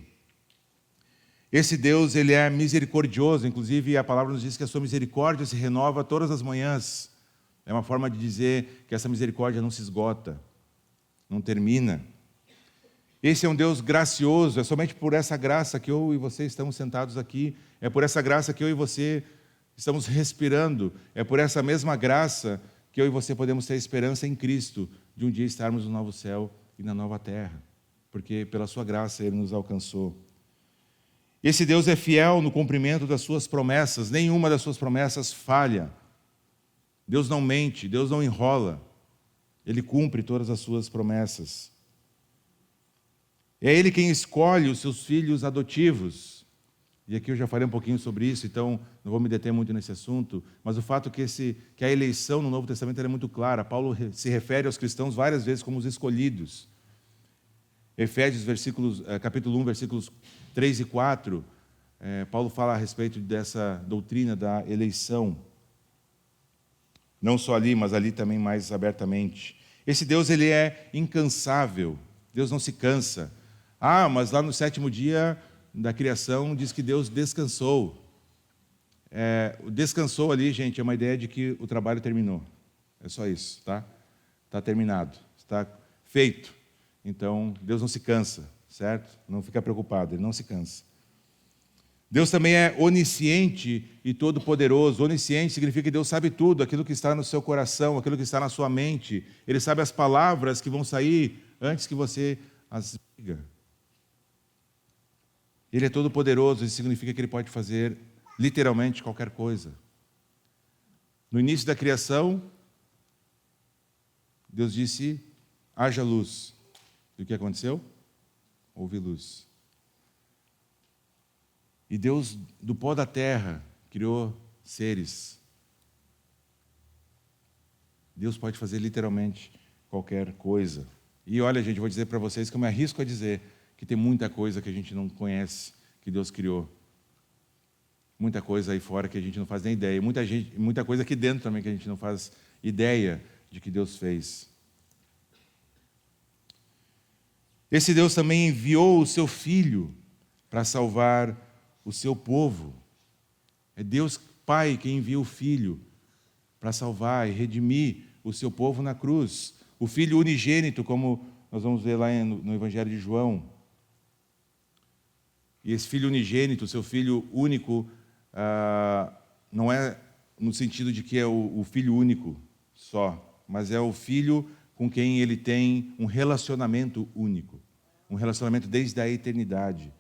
Esse Deus, Ele é misericordioso. Inclusive, a palavra nos diz que a sua misericórdia se renova todas as manhãs. É uma forma de dizer que essa misericórdia não se esgota, não termina. Esse é um Deus gracioso. É somente por essa graça que eu e você estamos sentados aqui. É por essa graça que eu e você estamos respirando. É por essa mesma graça que eu e você podemos ter esperança em Cristo, de um dia estarmos no novo céu e na nova terra. Porque pela sua graça Ele nos alcançou. Esse Deus é fiel no cumprimento das suas promessas. Nenhuma das suas promessas falha. Deus não mente, Deus não enrola. Ele cumpre todas as suas promessas. É Ele quem escolhe os seus filhos adotivos. E aqui eu já falei um pouquinho sobre isso, então não vou me deter muito nesse assunto, mas o fato que a eleição no Novo Testamento é muito clara. Paulo se refere aos cristãos várias vezes como os escolhidos. Efésios, capítulo 1, versículos 3 e 4, Paulo fala a respeito dessa doutrina da eleição. Não só ali, mas ali também mais abertamente. Esse Deus, Ele é incansável. Deus não se cansa. Mas lá no 7º dia da criação diz que Deus descansou. O descansou ali, gente, é uma ideia de que o trabalho terminou. É só isso, tá? Está terminado, está feito. Então, Deus não se cansa, certo? Não fica preocupado, Ele não se cansa. Deus também é onisciente e todo-poderoso. Onisciente significa que Deus sabe tudo, aquilo que está no seu coração, aquilo que está na sua mente. Ele sabe as palavras que vão sair antes que você as diga. Ele é todo-poderoso, isso significa que Ele pode fazer literalmente qualquer coisa. No início da criação, Deus disse, haja luz. E o que aconteceu? Houve luz. E Deus, do pó da terra, criou seres. Deus pode fazer literalmente qualquer coisa. E olha, gente, vou dizer para vocês que eu me arrisco a dizer que tem muita coisa que a gente não conhece, que Deus criou. Muita coisa aí fora que a gente não faz nem ideia. Muita coisa aqui dentro também que a gente não faz ideia de que Deus fez. Esse Deus também enviou o seu Filho para salvar o seu povo. É Deus Pai que envia o Filho para salvar e redimir o seu povo na cruz. O Filho unigênito, como nós vamos ver lá no Evangelho de João. E esse Filho unigênito, seu Filho único, não é no sentido de que é o Filho único só, mas é o Filho com quem ele tem um relacionamento único, um relacionamento desde a eternidade.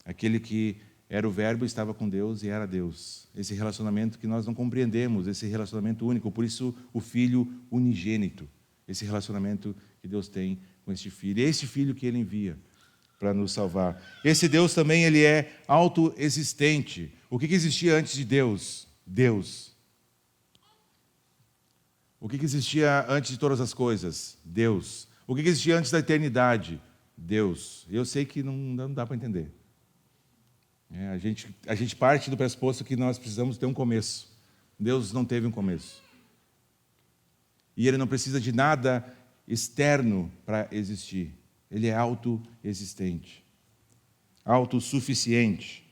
Aquele que era o Verbo, estava com Deus e era Deus. Esse relacionamento que nós não compreendemos, esse relacionamento único, por isso o Filho unigênito, esse relacionamento que Deus tem com este Filho. É esse Filho que ele envia para nos salvar. Esse Deus também ele é autoexistente. O que existia antes de Deus? Deus. O que existia antes de todas as coisas? Deus. O que existia antes da eternidade? Deus. Eu sei que não dá para entender. A gente parte do pressuposto que nós precisamos ter um começo. Deus não teve um começo. E Ele não precisa de nada externo para existir. Ele é autoexistente, autossuficiente.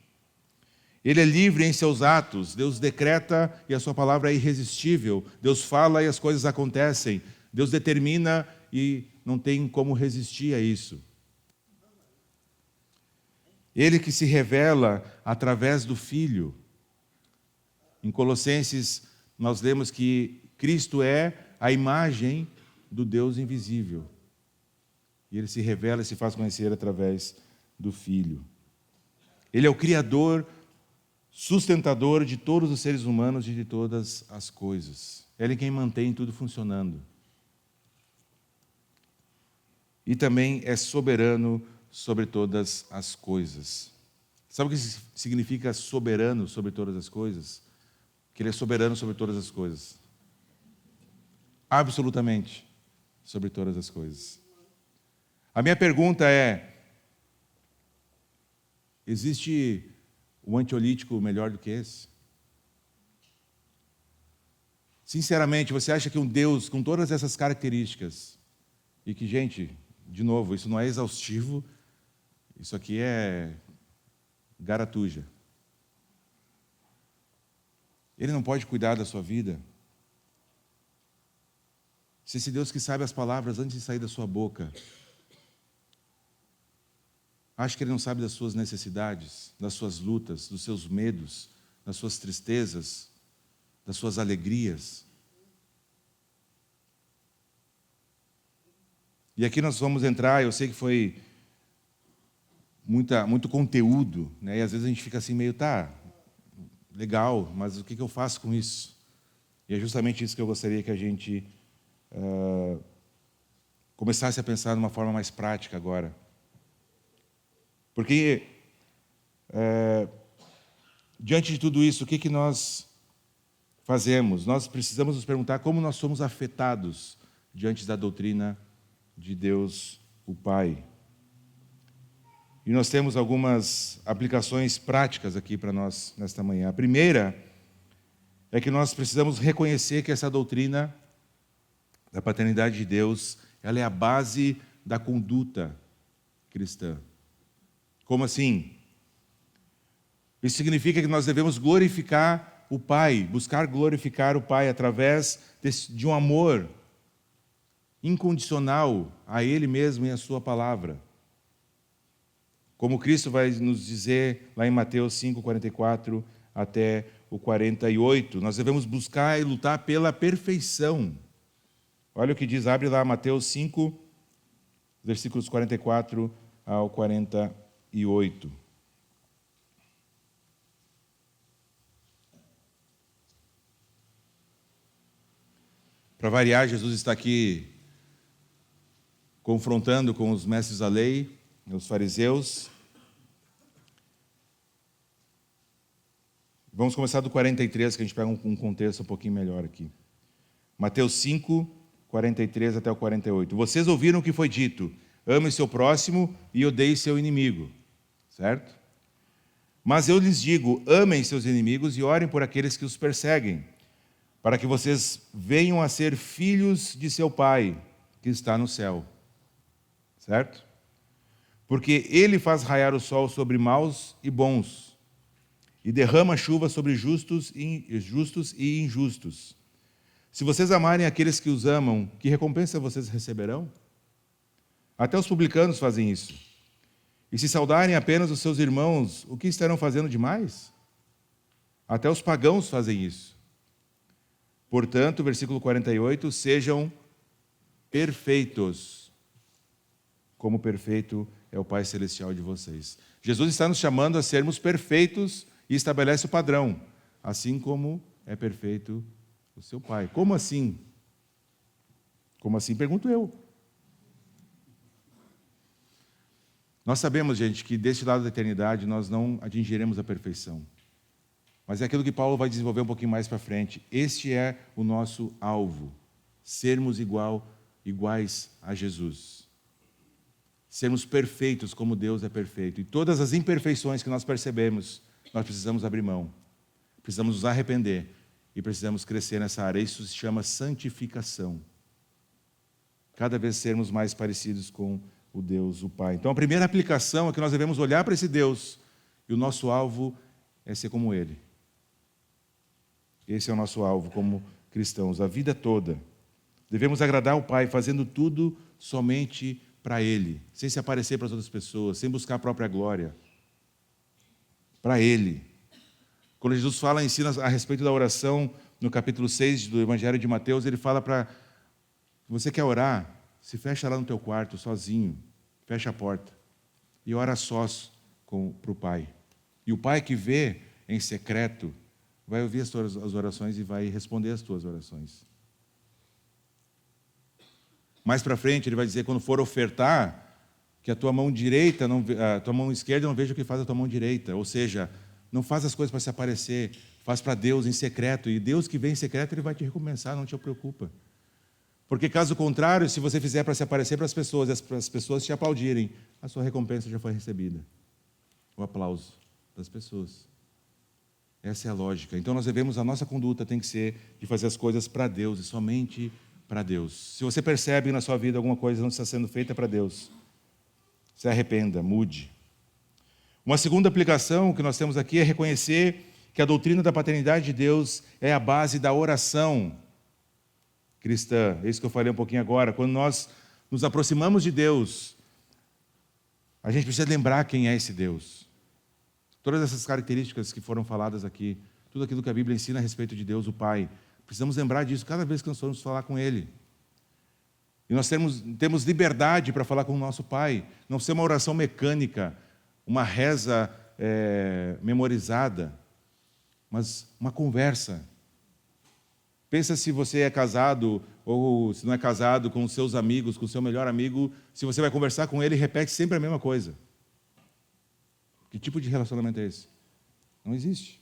Ele é livre em seus atos. Deus decreta e a sua palavra é irresistível. Deus fala e as coisas acontecem. Deus determina e não tem como resistir a isso. Ele que se revela através do Filho. Em Colossenses, nós lemos que Cristo é a imagem do Deus invisível. E Ele se revela e se faz conhecer através do Filho. Ele é o Criador, sustentador de todos os seres humanos e de todas as coisas. Ele é quem mantém tudo funcionando. E também é soberano sobre todas as coisas. Sabe o que significa soberano sobre todas as coisas? Que Ele é soberano sobre todas as coisas. Absolutamente sobre todas as coisas. A minha pergunta é: existe um antiolítico melhor do que esse? Sinceramente, você acha que um Deus com todas essas características, e que, gente, de novo, isso não é exaustivo, isso aqui é garatuja. Ele não pode cuidar da sua vida? Se esse Deus que sabe as palavras antes de sair da sua boca, acha que Ele não sabe das suas necessidades, das suas lutas, dos seus medos, das suas tristezas, das suas alegrias? E aqui nós vamos entrar, eu sei que foi muito conteúdo, né? E às vezes a gente fica assim meio, legal, mas o que eu faço com isso? E é justamente isso que eu gostaria que a gente começasse a pensar de uma forma mais prática agora. Porque, diante de tudo isso, o que nós fazemos? Nós precisamos nos perguntar como nós somos afetados diante da doutrina de Deus, o Pai. E nós temos algumas aplicações práticas aqui para nós nesta manhã. A primeira é que nós precisamos reconhecer que essa doutrina da paternidade de Deus, ela é a base da conduta cristã. Como assim? Isso significa que nós devemos glorificar o Pai, buscar glorificar o Pai através de um amor incondicional a Ele mesmo e a Sua palavra. Como Cristo vai nos dizer lá em Mateus 5, 44 até o 48, nós devemos buscar e lutar pela perfeição. Olha o que diz, abre lá Mateus 5, versículos 44 ao 48. Para variar, Jesus está aqui confrontando com os mestres da lei, os fariseus. Vamos começar do 43, que a gente pega um contexto um pouquinho melhor aqui. Mateus 5, 43 até o 48. Vocês ouviram o que foi dito: ame seu próximo e odeie seu inimigo. Certo? Mas eu lhes digo, amem seus inimigos e orem por aqueles que os perseguem, para que vocês venham a ser filhos de seu Pai, que está no céu. Certo? Porque ele faz raiar o sol sobre maus e bons, e derrama chuva sobre justos e injustos. Se vocês amarem aqueles que os amam, que recompensa vocês receberão? Até os publicanos fazem isso. E se saudarem apenas os seus irmãos, o que estarão fazendo demais? Até os pagãos fazem isso. Portanto, versículo 48, sejam perfeitos, como perfeito é o Pai Celestial de vocês. Jesus está nos chamando a sermos perfeitos e estabelece o padrão, assim como é perfeito o seu Pai. Como assim? Como assim? Pergunto eu. Nós sabemos, gente, que deste lado da eternidade nós não atingiremos a perfeição. Mas é aquilo que Paulo vai desenvolver um pouquinho mais para frente. Este é o nosso alvo, sermos iguais a Jesus. Sermos perfeitos como Deus é perfeito. E todas as imperfeições que nós percebemos, nós precisamos abrir mão. Precisamos nos arrepender e precisamos crescer nessa área. Isso se chama santificação. Cada vez sermos mais parecidos com o Deus, o Pai. Então a primeira aplicação é que nós devemos olhar para esse Deus e o nosso alvo é ser como Ele. Esse é o nosso alvo como cristãos, a vida toda. Devemos agradar o Pai fazendo tudo somente para Ele, sem se aparecer para as outras pessoas, sem buscar a própria glória. Para Ele. Quando Jesus ensina a respeito da oração, no capítulo 6 do Evangelho de Mateus, ele fala para, você quer orar? Se fecha lá no teu quarto, sozinho, fecha a porta e ora sós para o Pai. E o Pai que vê em secreto vai ouvir as tuas orações e vai responder as tuas orações. Mais para frente ele vai dizer, quando for ofertar, que a tua mão direita, a tua mão esquerda não veja o que faz a tua mão direita. Ou seja, não faz as coisas para se aparecer, faz para Deus em secreto. E Deus que vem em secreto, Ele vai te recompensar, não te preocupa. Porque caso contrário, se você fizer para se aparecer para as pessoas, e as pessoas te aplaudirem, a sua recompensa já foi recebida. O aplauso das pessoas. Essa é a lógica. Então a nossa conduta tem que ser de fazer as coisas para Deus e somente para Deus. Se você percebe na sua vida alguma coisa não está sendo feita para Deus, se arrependa, mude. Uma segunda aplicação que nós temos aqui é reconhecer que a doutrina da paternidade de Deus é a base da oração cristã. É isso que eu falei um pouquinho agora. Quando nós nos aproximamos de Deus, a gente precisa lembrar quem é esse Deus. Todas essas características que foram faladas aqui, tudo aquilo que a Bíblia ensina a respeito de Deus, o Pai, precisamos lembrar disso cada vez que nós formos falar com Ele. E nós temos liberdade para falar com o nosso Pai, não ser uma oração mecânica, uma reza memorizada, mas uma conversa. Pensa se você é casado ou se não é casado com os seus amigos, com o seu melhor amigo, se você vai conversar com ele, repete sempre a mesma coisa. Que tipo de relacionamento é esse? Não existe.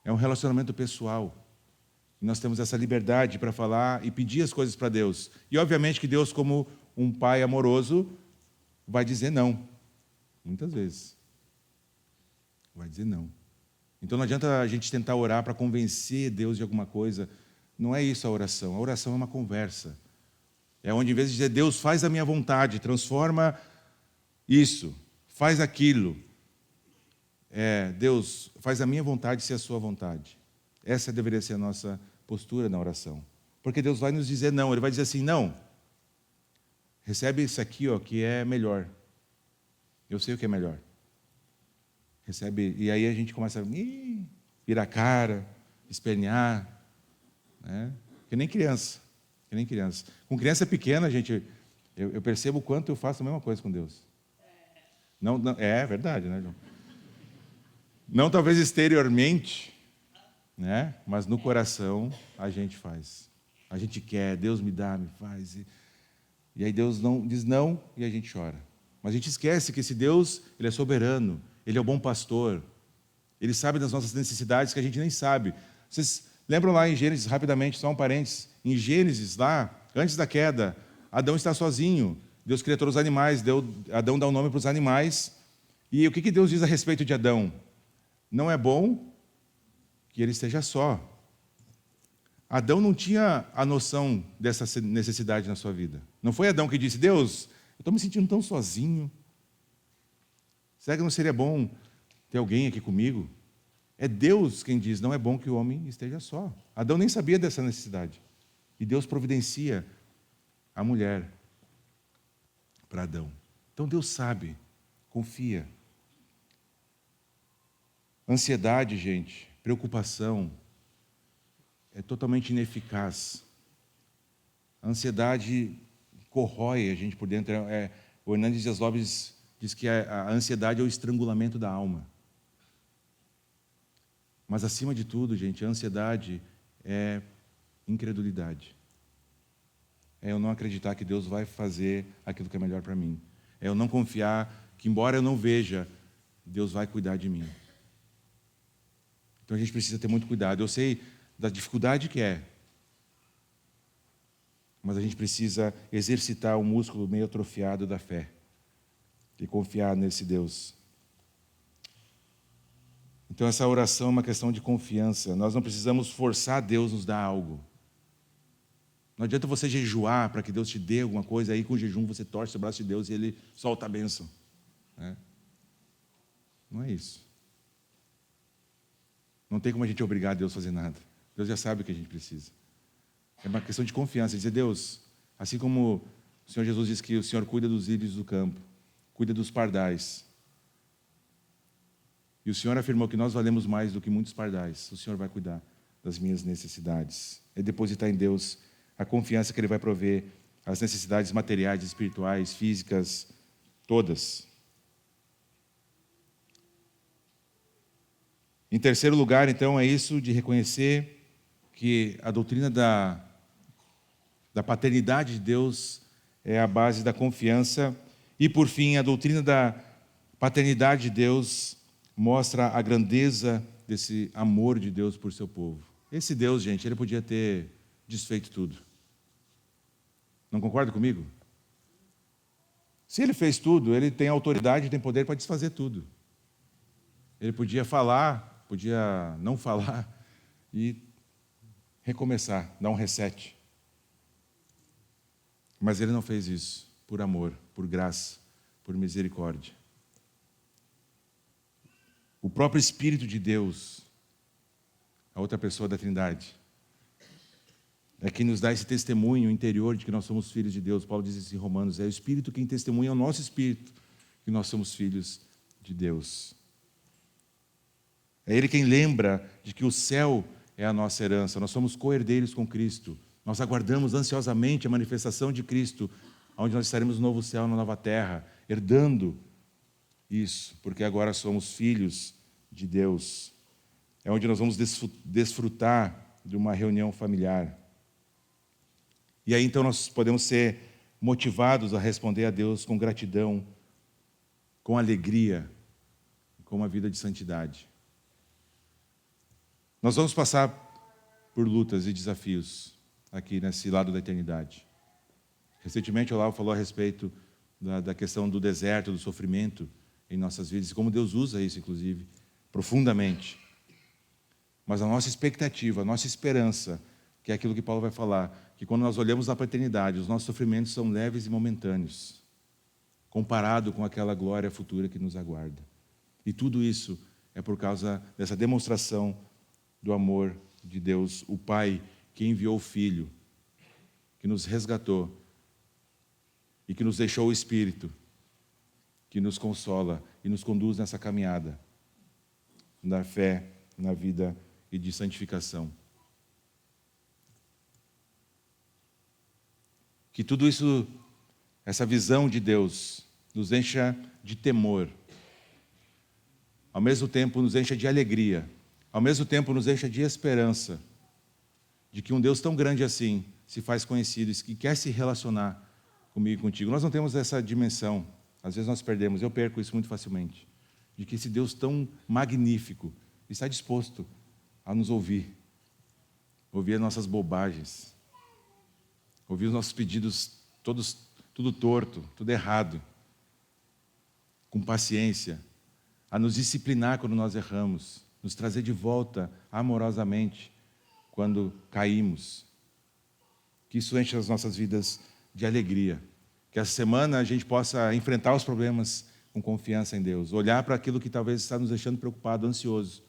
É um relacionamento pessoal. E nós temos essa liberdade para falar e pedir as coisas para Deus. E obviamente que Deus, como um pai amoroso, vai dizer não. Muitas vezes. Vai dizer não. Então não adianta a gente tentar orar para convencer Deus de alguma coisa. Não é isso a oração. A oração é uma conversa. É onde, em vez de dizer, Deus, faz a minha vontade, transforma isso, faz aquilo. Deus, faz a minha vontade ser a sua vontade. Essa deveria ser a nossa postura na oração. Porque Deus vai nos dizer não. Ele vai dizer assim, não, recebe isso aqui, que é melhor. Eu sei o que é melhor. Recebe, e aí a gente começa a virar a cara, espernear, né? Que nem criança. Com criança pequena, gente, eu percebo o quanto eu faço a mesma coisa com Deus. Não, é verdade, né, João? Não talvez exteriormente, né? Mas no coração a gente faz. A gente quer, Deus me dá, me faz. E aí Deus diz não e a gente chora. Mas a gente esquece que esse Deus, Ele é soberano, Ele é o bom pastor. Ele sabe das nossas necessidades que a gente nem sabe. Vocês lembram lá em Gênesis, rapidamente, só um parênteses. Em Gênesis, lá, antes da queda, Adão está sozinho. Deus cria todos os animais, Adão dá um nome para os animais. E o que Deus diz a respeito de Adão? Não é bom que ele esteja só. Adão não tinha a noção dessa necessidade na sua vida. Não foi Adão que disse: Deus, eu estou me sentindo tão sozinho. Será que não seria bom ter alguém aqui comigo? É Deus quem diz: não é bom que o homem esteja só. Adão nem sabia dessa necessidade. E Deus providencia a mulher para Adão. Então Deus sabe, confia. Ansiedade, gente, preocupação, é totalmente ineficaz. A ansiedade corrói a gente por dentro. O Hernandes Dias Lopes diz que a ansiedade é o estrangulamento da alma. Mas, acima de tudo, gente, a ansiedade é incredulidade. É eu não acreditar que Deus vai fazer aquilo que é melhor para mim. É eu não confiar que, embora eu não veja, Deus vai cuidar de mim. Então, a gente precisa ter muito cuidado. Eu sei da dificuldade que é, mas a gente precisa exercitar o músculo meio atrofiado da fé e confiar nesse Deus. Então, essa oração é uma questão de confiança. Nós não precisamos forçar Deus a nos dar algo. Não adianta você jejuar para que Deus te dê alguma coisa, aí com o jejum você torce o braço de Deus e Ele solta a bênção. Não é isso. Não tem como a gente obrigar Deus a fazer nada. Deus já sabe o que a gente precisa. É uma questão de confiança, dizer: Deus, assim como o Senhor Jesus diz que o Senhor cuida dos lírios do campo, cuida dos pardais, e o Senhor afirmou que nós valemos mais do que muitos pardais, o Senhor vai cuidar das minhas necessidades. É depositar em Deus a confiança que Ele vai prover as necessidades materiais, espirituais, físicas, todas. Em terceiro lugar, então, é isso de reconhecer que a doutrina da paternidade de Deus é a base da confiança. E, por fim, a doutrina da paternidade de Deus mostra a grandeza desse amor de Deus por seu povo. Esse Deus, gente, Ele podia ter desfeito tudo. Não concorda comigo? Se Ele fez tudo, Ele tem autoridade e tem poder para desfazer tudo. Ele podia falar, podia não falar e recomeçar, dar um reset. Mas Ele não fez isso por amor, por graça, por misericórdia. O próprio Espírito de Deus, a outra pessoa da Trindade, é quem nos dá esse testemunho interior de que nós somos filhos de Deus. Paulo diz isso em Romanos: é o Espírito quem testemunha ao nosso Espírito que nós somos filhos de Deus. É Ele quem lembra de que o céu é a nossa herança. Nós somos co-herdeiros com Cristo. Nós aguardamos ansiosamente a manifestação de Cristo, onde nós estaremos no novo céu, na nova terra, herdando isso, porque agora somos filhos de Deus. É onde nós vamos desfrutar de uma reunião familiar. E aí então nós podemos ser motivados a responder a Deus com gratidão, com alegria, com uma vida de santidade. Nós vamos passar por lutas e desafios aqui nesse lado da eternidade. Recentemente o Olavo falou a respeito da questão do deserto, do sofrimento em nossas vidas, e como Deus usa isso, inclusive, profundamente. Mas a nossa expectativa, a nossa esperança, que é aquilo que Paulo vai falar, que quando nós olhamos para a eternidade, os nossos sofrimentos são leves e momentâneos, comparado com aquela glória futura que nos aguarda. E tudo isso é por causa dessa demonstração do amor de Deus, o Pai, que enviou o Filho, que nos resgatou e que nos deixou o Espírito, que nos consola e nos conduz nessa caminhada da fé, na vida e de santificação. Que tudo isso, essa visão de Deus, nos encha de temor, ao mesmo tempo nos encha de alegria, ao mesmo tempo nos encha de esperança, de que um Deus tão grande assim se faz conhecido e quer se relacionar comigo e contigo. Nós não temos essa dimensão, às vezes nós perdemos, eu perco isso muito facilmente, de que esse Deus tão magnífico está disposto a nos ouvir as nossas bobagens, ouvir os nossos pedidos tudo torto, tudo errado, com paciência, a nos disciplinar quando nós erramos, nos trazer de volta amorosamente quando caímos. Que isso enche as nossas vidas de alegria. Que essa semana a gente possa enfrentar os problemas com confiança em Deus, olhar para aquilo que talvez está nos deixando preocupado, ansioso,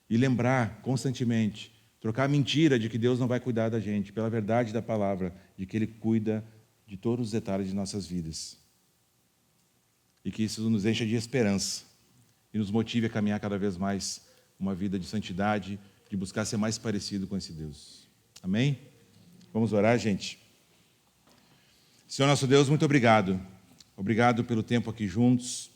e lembrar constantemente, trocar a mentira de que Deus não vai cuidar da gente, pela verdade da palavra, de que Ele cuida de todos os detalhes de nossas vidas. E que isso nos encha de esperança e nos motive a caminhar cada vez mais uma vida de santidade, de buscar ser mais parecido com esse Deus. Amém? Vamos orar, gente? Senhor nosso Deus, muito obrigado. Obrigado pelo tempo aqui juntos.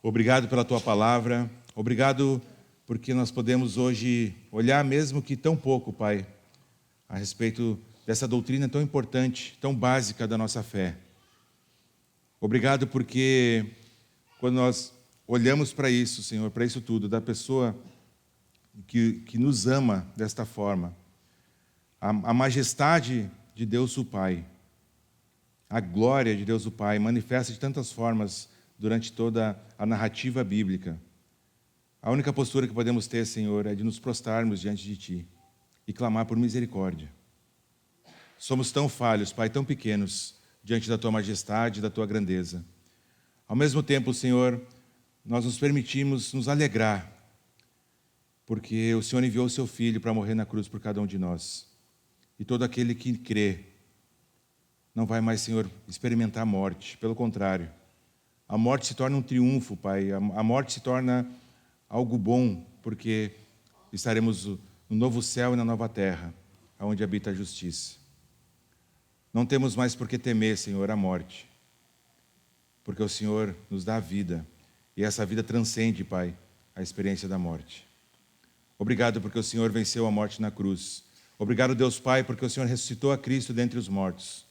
Obrigado pela Tua palavra. Obrigado porque nós podemos hoje olhar, mesmo que tão pouco, Pai, a respeito dessa doutrina tão importante, tão básica da nossa fé. Obrigado porque quando nós olhamos para isso, Senhor, para isso tudo, da pessoa que nos ama desta forma, a majestade de Deus o Pai, a glória de Deus o Pai manifesta de tantas formas durante toda a narrativa bíblica. A única postura que podemos ter, Senhor, é de nos prostrarmos diante de Ti e clamar por misericórdia. Somos tão falhos, Pai, tão pequenos, diante da Tua majestade e da Tua grandeza. Ao mesmo tempo, Senhor, nós nos permitimos nos alegrar, porque o Senhor enviou o Seu Filho para morrer na cruz por cada um de nós. E todo aquele que crê não vai mais, Senhor, experimentar a morte. Pelo contrário, a morte se torna um triunfo, Pai. A morte se torna algo bom, porque estaremos no novo céu e na nova terra, onde habita a justiça. Não temos mais por que temer, Senhor, a morte, porque o Senhor nos dá a vida, e essa vida transcende, Pai, a experiência da morte. Obrigado porque o Senhor venceu a morte na cruz. Obrigado, Deus Pai, porque o Senhor ressuscitou a Cristo dentre os mortos.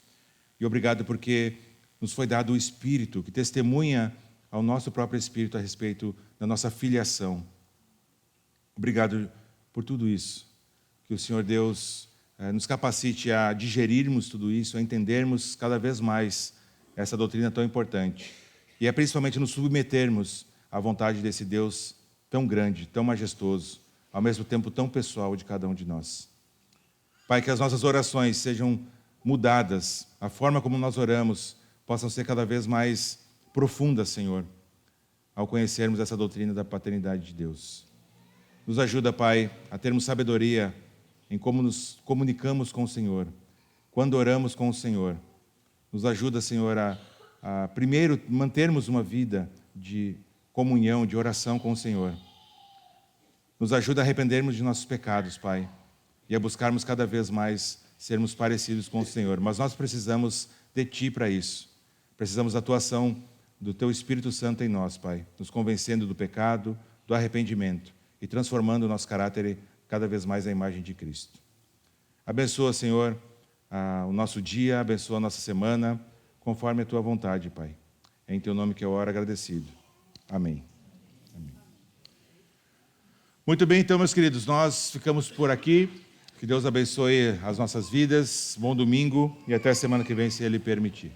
E obrigado porque nos foi dado o Espírito, que testemunha ao nosso próprio Espírito a respeito da nossa filiação. Obrigado por tudo isso. Que o Senhor Deus nos capacite a digerirmos tudo isso, a entendermos cada vez mais essa doutrina tão importante. E é principalmente nos submetermos à vontade desse Deus tão grande, tão majestoso, ao mesmo tempo tão pessoal de cada um de nós. Pai, que as nossas orações sejam mudadas, a forma como nós oramos possam ser cada vez mais profundas, Senhor, ao conhecermos essa doutrina da paternidade de Deus. Nos ajuda, Pai, a termos sabedoria em como nos comunicamos com o Senhor, quando oramos com o Senhor. Nos ajuda, Senhor, a primeiro mantermos uma vida de comunhão, de oração com o Senhor. Nos ajuda a arrependermos de nossos pecados, Pai, e a buscarmos cada vez mais sermos parecidos com o Senhor. Mas nós precisamos de Ti para isso. Precisamos da atuação do Teu Espírito Santo em nós, Pai, nos convencendo do pecado, do arrependimento e transformando o nosso caráter cada vez mais à imagem de Cristo. Abençoa, Senhor, o nosso dia, abençoa a nossa semana, conforme a Tua vontade, Pai. É em Teu nome que eu oro agradecido. Amém. Amém. Muito bem, então, meus queridos, nós ficamos por aqui. Que Deus abençoe as nossas vidas. Bom domingo e até a semana que vem, se Ele permitir.